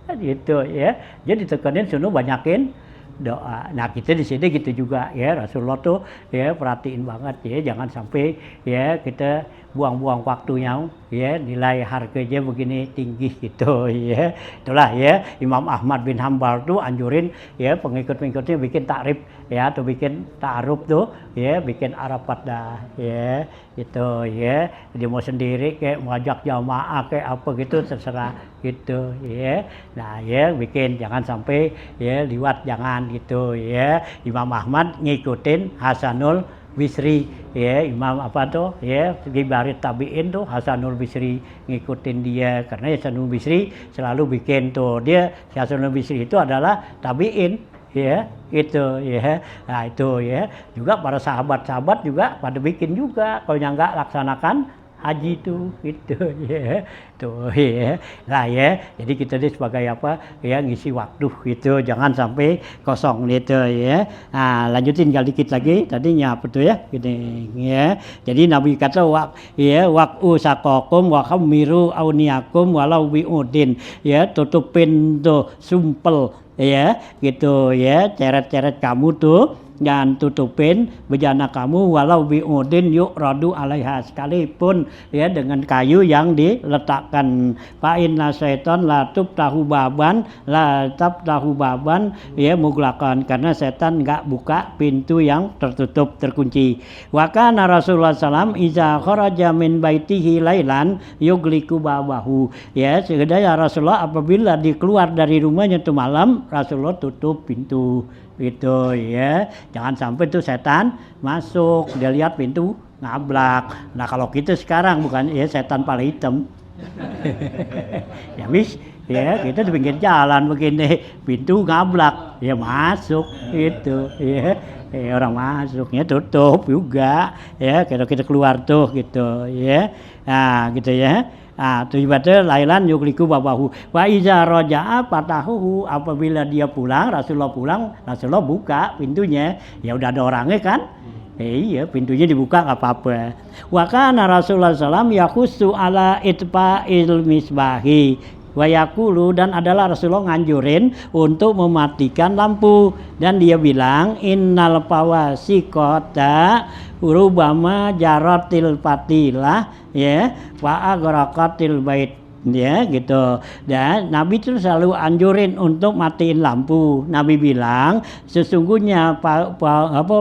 Kan gitu ya. Jadi tekanin sunuh banyakin doa. Nah kita di sini gitu juga ya, Rasulullah tuh ya perhatiin banget ya, jangan sampai ya kita buang-buang waktunya ya, nilai harganya begini tinggi gitu ya. Itulah ya Imam Ahmad bin Hambal tuh anjurin ya pengikut-pengikutnya bikin takrib ya, atau bikin ta'aruf tuh ya, bikin Arafat dah ya gitu ya. Dia mau sendiri kayak mau ajak jamaah kayak apa gitu terserah gitu ya. Nah ya bikin, jangan sampai ya liwat, jangan gitu ya. Imam Ahmad ngikutin Hasanul Bisri ya, Imam apa tuh ya, di barit tabiin tuh Hasanul Bisri, ngikutin dia karena Hasanul Bisri selalu bikin tuh, dia Hasanul Bisri itu adalah tabiin ya itu ya. Nah itu ya juga para sahabat-sahabat juga pada bikin juga kalau yang nggak laksanakan haji itu gitu ya, tuh ya. Nah ya, jadi kita ini sebagai apa ya, ngisi waktu gitu, jangan sampai kosong gitu ya. Nah lanjutin kali dikit lagi, tadinya apa tuh ya gini ya. Jadi Nabi kata waqu saqakum wa khamiru auniyakum walau biudin ya, tutupin tuh sumpel ya gitu ya, ceret-ceret kamu tuh jangan tutupin bejana kamu walau biudin yuk radu alaiha, sekalipun ya dengan kayu yang diletakkan. Fa inna syaiton la tubtahu baban ya muglakan, karena setan enggak buka pintu yang tertutup terkunci. Wa kana Rasulullah sallam iza kharaja min baitihi lailan yugliku babahu ya, sekedar Rasulullah apabila dikeluar dari rumahnya tuh malam, Rasulullah tutup pintu gitu ya, jangan sampai tuh setan masuk, dia lihat pintu ngablak. Nah kalau kita sekarang bukan ya setan pala hitam ya mis ya, kita di pinggir jalan begini pintu ngablak ya masuk gitu ya, orang masuknya tutup juga ya, kalau kita keluar tuh gitu ya. Nah gitu ya. Nah, tujuannya lailan yukliku babahu. Wa iza roja'a fatahuhu, apabila dia pulang, Rasulullah buka pintunya. Ya udah ada orangnya kan? Iya, pintunya dibuka enggak apa-apa. Wa kana Rasulullah sallam yakhussu ala itfa'il misbahi wa yaqulu, dan adalah Rasulullah nganjurin untuk mematikan lampu, dan dia bilang innal fawasiqata rubama jaratil patilah ya wa agraqatil bait ya gitu. Dan Nabi itu selalu anjurin untuk matiin lampu. Nabi bilang sesungguhnya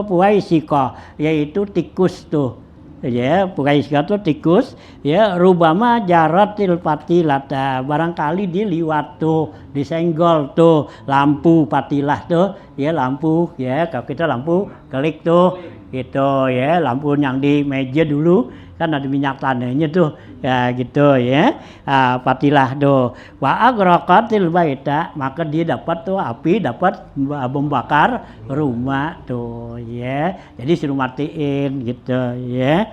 puwaisiqah yaitu tikus tuh ya, puwaisiqah itu tikus ya, rubama jaratil patilata, barangkali dia liwat tuh, disenggol tuh lampu patilah tuh ya, lampu ya, kalau kita lampu klik tuh gitu ya, lampu yang di meja dulu kan ada minyak tanahnya tuh ya gitu ya. Patilah tuh wa agraqatil baita, maka dia dapat tuh api, dapat membakar rumah tuh ya, jadi suruh matiin gitu ya.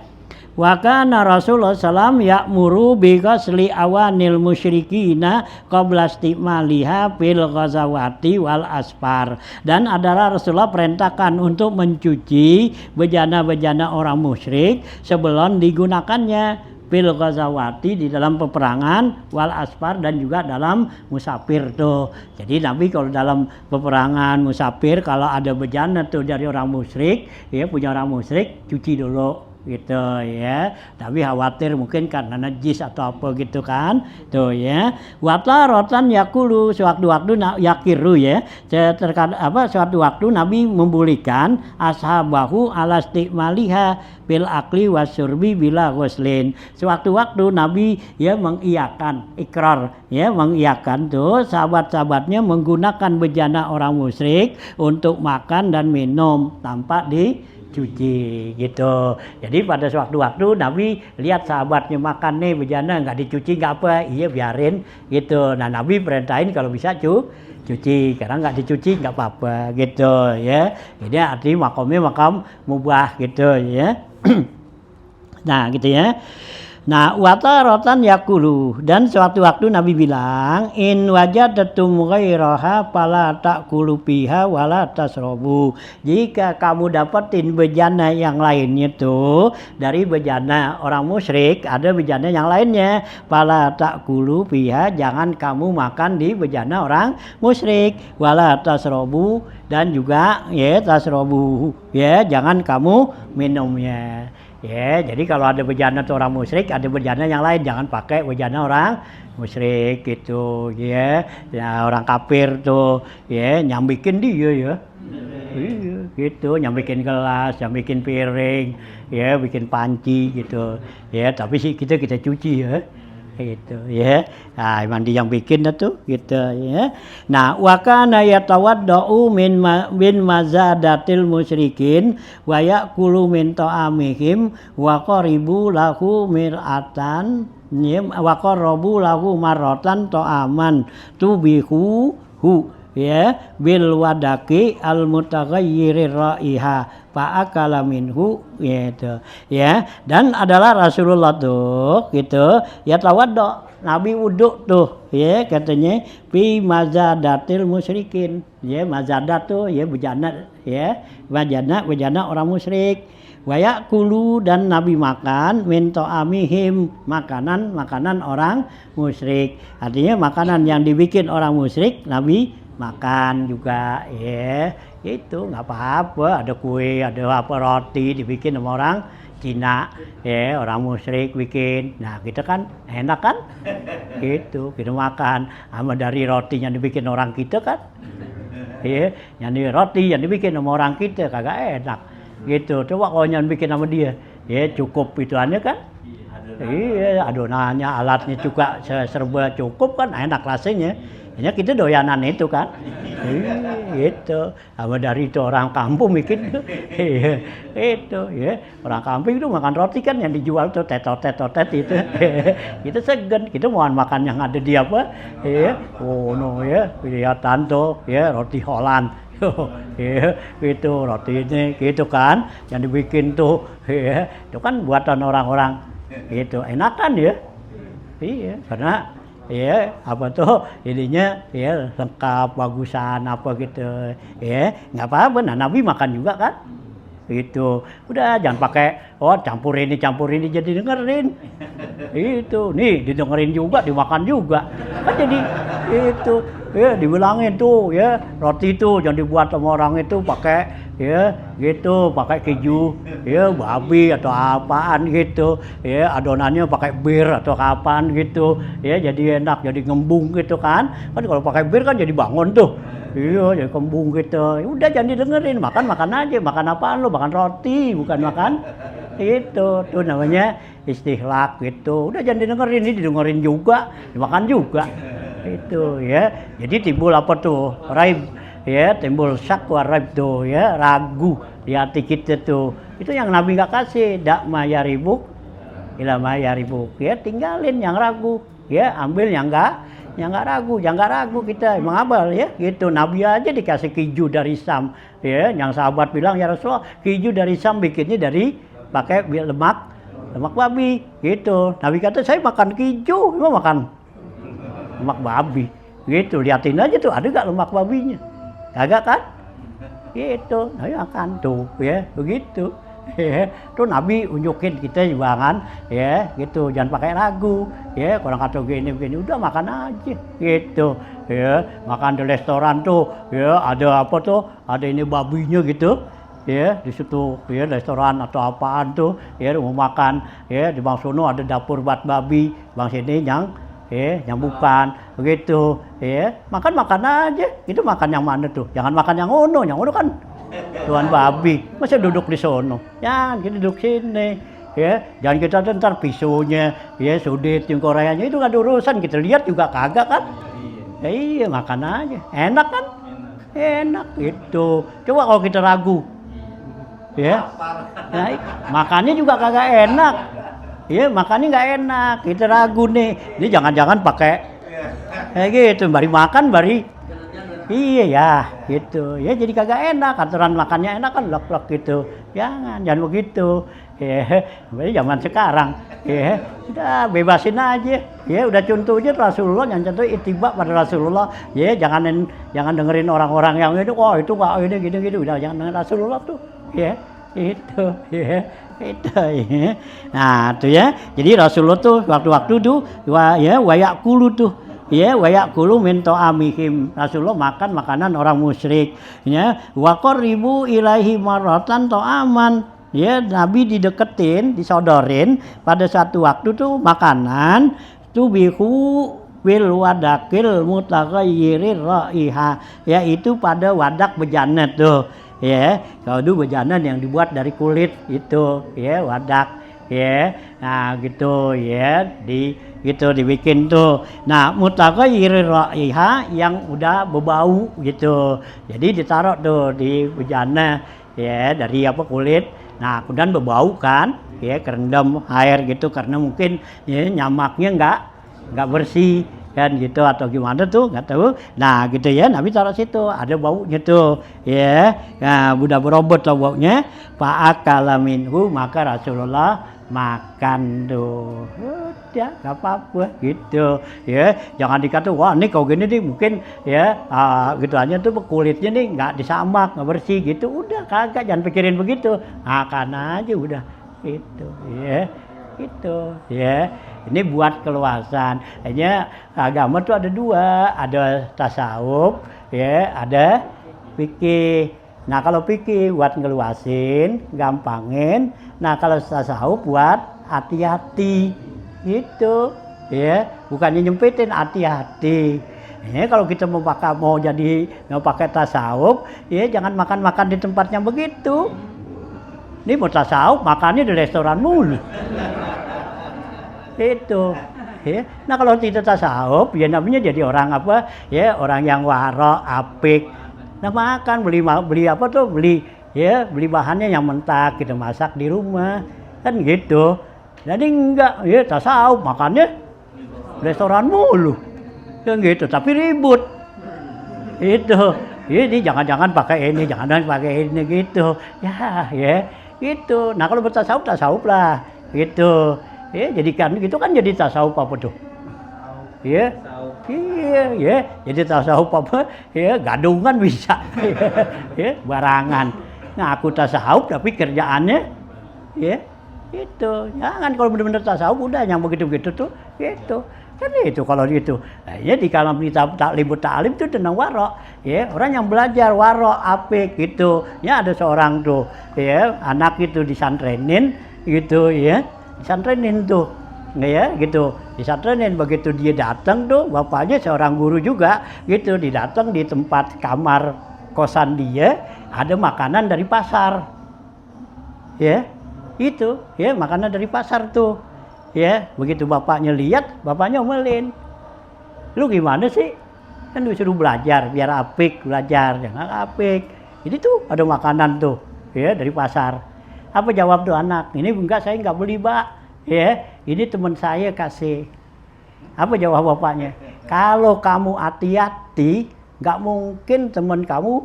Wa kana Rasulullah sallam ya'muru bi ghasli awanil musyrikina qabla istimaliha fil ghazawati wal asfar, dan adalah Rasulullah perintahkan untuk mencuci bejana-bejana orang musyrik sebelum digunakannya fil ghazawati, di dalam peperangan, wal asfar, dan juga dalam musafir tuh. Jadi Nabi kalau dalam peperangan musafir kalau ada bejana tuh dari orang musyrik ya, punya orang musyrik, cuci dulu gitu ya, tapi khawatir mungkin karena najis atau apa gitu kan tuh ya. Wata rotan yakulu, sewaktu-waktu yakiru ya, sewaktu-waktu Nabi membolehkan ashabahu ala istimaliha bil akli wasyurbi bila ghuslin. Sewaktu-waktu Nabi ya mengiyakan, ikrar ya, mengiyakan tuh sahabat-sahabatnya menggunakan bejana orang musyrik untuk makan dan minum tanpa dicuci gitu. Jadi pada sewaktu-waktu Nabi lihat sahabatnya makan nih bejana nggak dicuci nggak apa, iya biarin gitu. Nah Nabi perintahin kalau bisa cuci, karena nggak dicuci nggak apa-apa gitu ya. Jadi artinya makamnya makam mubah gitu ya. Nah gitu ya. Nah, wataratan yakulu, dan suatu waktu Nabi bilang, in wajadatum ghairaha fala ta'kulu biha wala tasrobu. Jika kamu dapetin bejana yang lainnya tuh dari bejana orang musyrik, ada bejana yang lainnya, fala ta'kulu biha, jangan kamu makan di bejana orang musyrik, wala tasrobu, dan juga ya tasrobu, ya jangan kamu minumnya. Ya, jadi kalau ada bejana tuh orang musyrik, ada bejana yang lain, jangan pakai bejana orang musyrik gitu, ya. Ya orang kafir tuh, ya nyambikin dia ya. Iya, gitu, nyambikin gelas, nyambikin piring, ya bikin panci gitu. Ya, tapi sih kita cuci ya. Gitu ya. Nah, mandi yang bikin tuh gitu ya. Nah, wa kana yatawaddau min mazadatil musyrikin wa yaqulu min ta'amihim wa qaribu lahu mir'atan wa qarabu lahu marratan ta'aman tubihu ya bil wadaki al mutaghayyirir raiha fa'akala minhu gitu ya. Dan adalah Rasulullah tuh gitu ya tawaddo, Nabi wudhu tuh ya katanya fi mazadatil musyrikin ya. Mazadat tuh ya bejana ya, bejana orang musyrik. Wayakulu, dan Nabi makan min ta'amihim, makanan orang musyrik. Artinya makanan yang dibikin orang musyrik Nabi makan juga ya. Itu nggak apa-apa, ada kue, ada apa roti dibikin sama orang Cina ya, orang musyrik bikin. Nah kita kan enak kan gitu, kita makan sama dari roti yang dibikin orang kita kan ya, yang di roti yang dibikin sama orang kita kagak enak gitu. Coba kalau yang bikin sama dia ya cukup ituannya kan. Iya, adonannya, alatnya juga serba cukup kan, enak rasanya. Hanya kita doyanan itu kan. Gitu. Sama dari itu orang kampung bikin itu ya. Orang kampung itu makan roti kan yang dijual tuh tetot itu. Kita segan, kita mau makan yang ada di apa? Ya. Oh no ya, kelihatan tuh ya roti Holland. Ya, itu roti ini gitu kan yang dibikin tuh ya. Itu kan buatan orang-orang gitu, enakan ya. Iya, karena ya apa tuh ininya ya lengkap bagusan apa gitu ya, nggak apa-apa. Nah Nabi makan juga kan itu, udah jangan pakai campur ini jadi dengerin itu nih, didengerin juga dimakan juga kan, jadi itu ya dibilangin tuh ya roti itu jangan dibuat sama orang itu pakai ya gitu, pakai keju ya babi atau apaan gitu ya, adonannya pakai bir atau kapan gitu ya, jadi enak, jadi ngembung gitu kan kalau pakai bir kan jadi bangun tuh. Iya, jadi kembung gitu. Udah jangan didengerin, makan aja. Makan apaan lo? Makan roti, bukan makan itu. Tuh namanya istihlak gitu. Udah jangan didengerin, ini didengerin juga, dimakan juga. Itu ya. Jadi timbul apa tuh? Raib ya, timbul syak wa raib tuh ya, ragu di hati kita tuh. Itu yang Nabi enggak kasih, dak mayaribuk ila mayaribuk. Ya, tinggalin yang ragu. Ya, ambil yang enggak ragu kita, emang abal ya gitu. Nabi aja dikasih keju dari Sam ya, yang sahabat bilang ya Rasulullah keju dari Sam bikinnya dari pakai lemak babi gitu. Nabi kata saya makan keju, emang makan lemak babi gitu. Liatin aja tuh ada gak lemak babinya, kagak kan gitu. Nabi makan tuh ya begitu ya. Tuh Nabi unjukin kita juga kan ya gitu, jangan pakai ragu ya. Orang kata gini udah makan aja gitu ya. Makan di restoran tuh ya, ada apa tuh, ada ini babinya gitu ya di situ ya, restoran atau apaan tuh ya, mau makan ya di bang sono ada dapur buat babi, bang sini yang bukan begitu ya. Makan aja itu. Makan yang mana tuh, jangan makan yang ono kan tuan babi, masa duduk di sono, jangan kita duduk sini ya. Jangan kita ntar pisaunya ya, sudit yang Koreanya itu nggak ada urusan, kita lihat juga kagak kan. Iya makan aja, enak kan, enak itu. Coba kalau kita ragu ya, nah, makannya juga kagak enak ya, makannya nggak enak, kita ragu nih, ini jangan pakai gitu, bari makan bari. Iya ya, gitu. Ya jadi kagak enak, aturan makannya enak kan lek-lek gitu. Jangan begitu. Ya, zaman sekarang, ya, udah bebasin aja, ya, udah contohnya Rasulullah, yang contoh ittiba pada Rasulullah, ya, jangan dengerin orang-orang yang itu, oh itu nggak ini gitu, udah jangan dengerin Rasulullah tuh, ya, itu, ya, itu, ya. Nah, tuh ya, jadi Rasulullah tuh waktu-waktu tuh, wayak kulu tuh. Ya, wayak kulu minto amihim. Rasulullah makan makanan orang musyrik. Ya, waqaribu ilaihi maratan to aman. Ya, Nabi dideketin, disodorin pada satu waktu tuh makanan tubihu bil wadakil mutaghayyir raiha, yaitu pada wadak bejana tuh. Ya, kalau dulu bejana yang dibuat dari kulit itu, ya, wadak. Ya, nah gitu ya, gitu dibikin tuh. Nah, mutaghayyir raiha yang udah berbau gitu. Jadi ditaruh tuh di bejana, ya, dari kulit. Nah, kemudian berbau kan, ya, kerendam air gitu karena mungkin ya nyamaknya nggak bersih kan gitu atau gimana tuh nggak tahu. Nah, gitu ya, Nabi taruh situ, ada baunya tuh, ya. Nah, udah berobot lah baunya. Fa'akala minhu, maka Rasulullah makan tuh, udah nggak apa-apa gitu, ya. Jangan dikata wah ini kau gini nih mungkin ya gitu aja tuh kulitnya nih nggak disamak nggak bersih gitu, udah kagak, jangan pikirin begitu, makan aja udah itu, ya, itu, ya. Ini buat keluasan. Hanya agama tuh ada dua, ada tasawuf, ya, ada fikih. Nah, kalau fikih buat ngeluasin, gampangin. Nah, kalau tasawuf buat hati-hati. Gitu. Ya, bukannya nyempitin, hati-hati. Ya, kalau kita mau pakai tasawuf, ya jangan makan-makan di tempatnya begitu. Ini mau tasawuf, makannya di restoran mulu. Itu. Ya. Nah, kalau tidak tasawuf, ya namanya jadi orang apa? Ya, orang yang waro, apik. Nah, makan beli bahannya yang mentah, kita masak di rumah kan gitu. Jadi enggak, ya tasawuf makannya restoran mulu kan gitu, tapi ribut itu. Ini jangan pakai ini, jangan pakai ini gitu ya, gitu. Nah, kalau bertasawuf lah gitu, ya, jadikan gitu kan jadi tasawuf apa tuh, ya. Iya, ya, jadi tasawuf apa? Ya, gadungan bisa, ya, barangan. Ngaku tasawuf tapi kerjaannya, ya, itu. Jangan kalau benar-benar tasawuf udah yang begitu-begitu tuh, gitu. Kan itu kalau gitu. Nah, ya di kalam taklim itu tentang waro, ya, orang yang belajar waro apik gitu. Ya, ada seorang tuh, ya, anak itu disantrenin, gitu, ya, disantrenin tuh. Ya gitu, disantrenin. Begitu dia datang tuh, bapaknya seorang guru juga gitu, didatang di tempat kamar kosan dia ada makanan dari pasar, ya, itu, ya, makanan dari pasar tuh, ya. Begitu bapaknya lihat, bapaknya omelin, lu gimana sih, kan disuruh belajar biar apik, belajar jangan apik. Jadi tuh ada makanan tuh, ya, dari pasar. Apa jawab tuh anak, ini enggak, saya enggak beli, Pak. Ya, ini teman saya kasih. Apa jawab bapaknya? Kalau kamu hati-hati, nggak mungkin teman kamu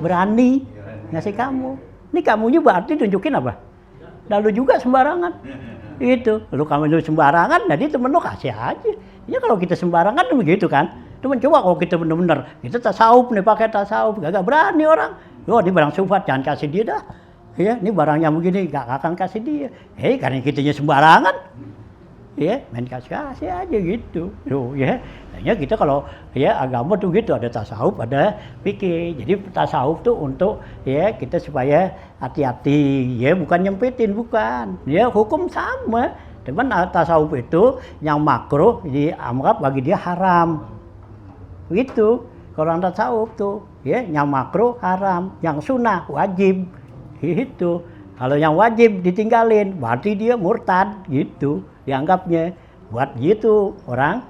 berani ngasih kamu. Ini kamunya berarti tunjukin apa? Lalu juga sembarangan. Itu. Lalu kamu sembarangan, jadi temen lo kasih aja. Ya kalau kita sembarangan begitu kan. Temen coba kalau kita bener-bener, kita tasawuf nih, pakai tasawuf, gak berani orang. Loh, ini barang syubhat, jangan kasih dia dah. Ya, ini barangnya begini, gak akan kasih dia. Karena kitanya sembarangan, ya, main kasih aja gitu. Loh, ya, hanya kita kalau ya agama tuh gitu, ada tasawuf, ada fikih. Jadi tasawuf tuh untuk ya kita supaya hati-hati, ya, bukan nyempitin, bukan. Ya, hukum sama. Cuman tasawuf itu yang makruh dianggap bagi dia haram. Gitu. Kalau orang tasawuf tuh, ya, yang makruh haram, yang sunnah wajib. Gitu. Kalau yang wajib ditinggalin, berarti dia murtad gitu dianggapnya. Buat gitu orang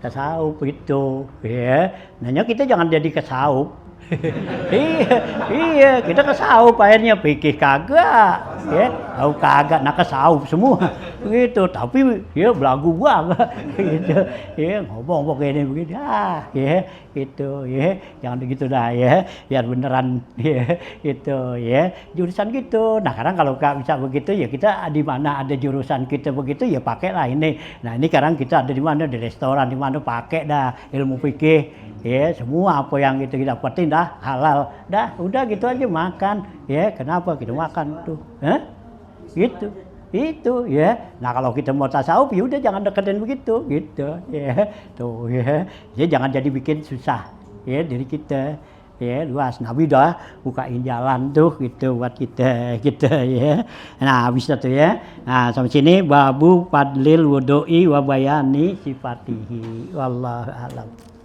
tasawuf itu ya. Nanya kita jangan jadi kesaup. iya kita kesaup akhirnya pikir kagak ya tahu kagak nak kesaup semua gitu tapi ya belagu banget gitu ya ngomong begini ya itu ya jangan begitu dah ya biar beneran ya itu ya jurusan gitu. Nah sekarang kalau nggak bisa begitu ya kita di mana ada jurusan kita begitu ya pakailah ini. Nah ini sekarang kita ada di mana di restoran di mana pakai dah ilmu fikih ya semua apa yang kita dapetin dah halal dah udah gitu aja makan ya kenapa kita makan tuh gitu itu ya. Nah kalau kita mau tasawuf ya udah jangan deketin begitu gitu ya tuh ya jangan jadi bikin susah ya diri kita ya luas. Nabi dah bukain jalan tuh gitu buat kita gitu ya. Nah habis itu ya. Nah sampai sini babu fadlil wudu'i wa bayani sifatihi wallahu a'lam.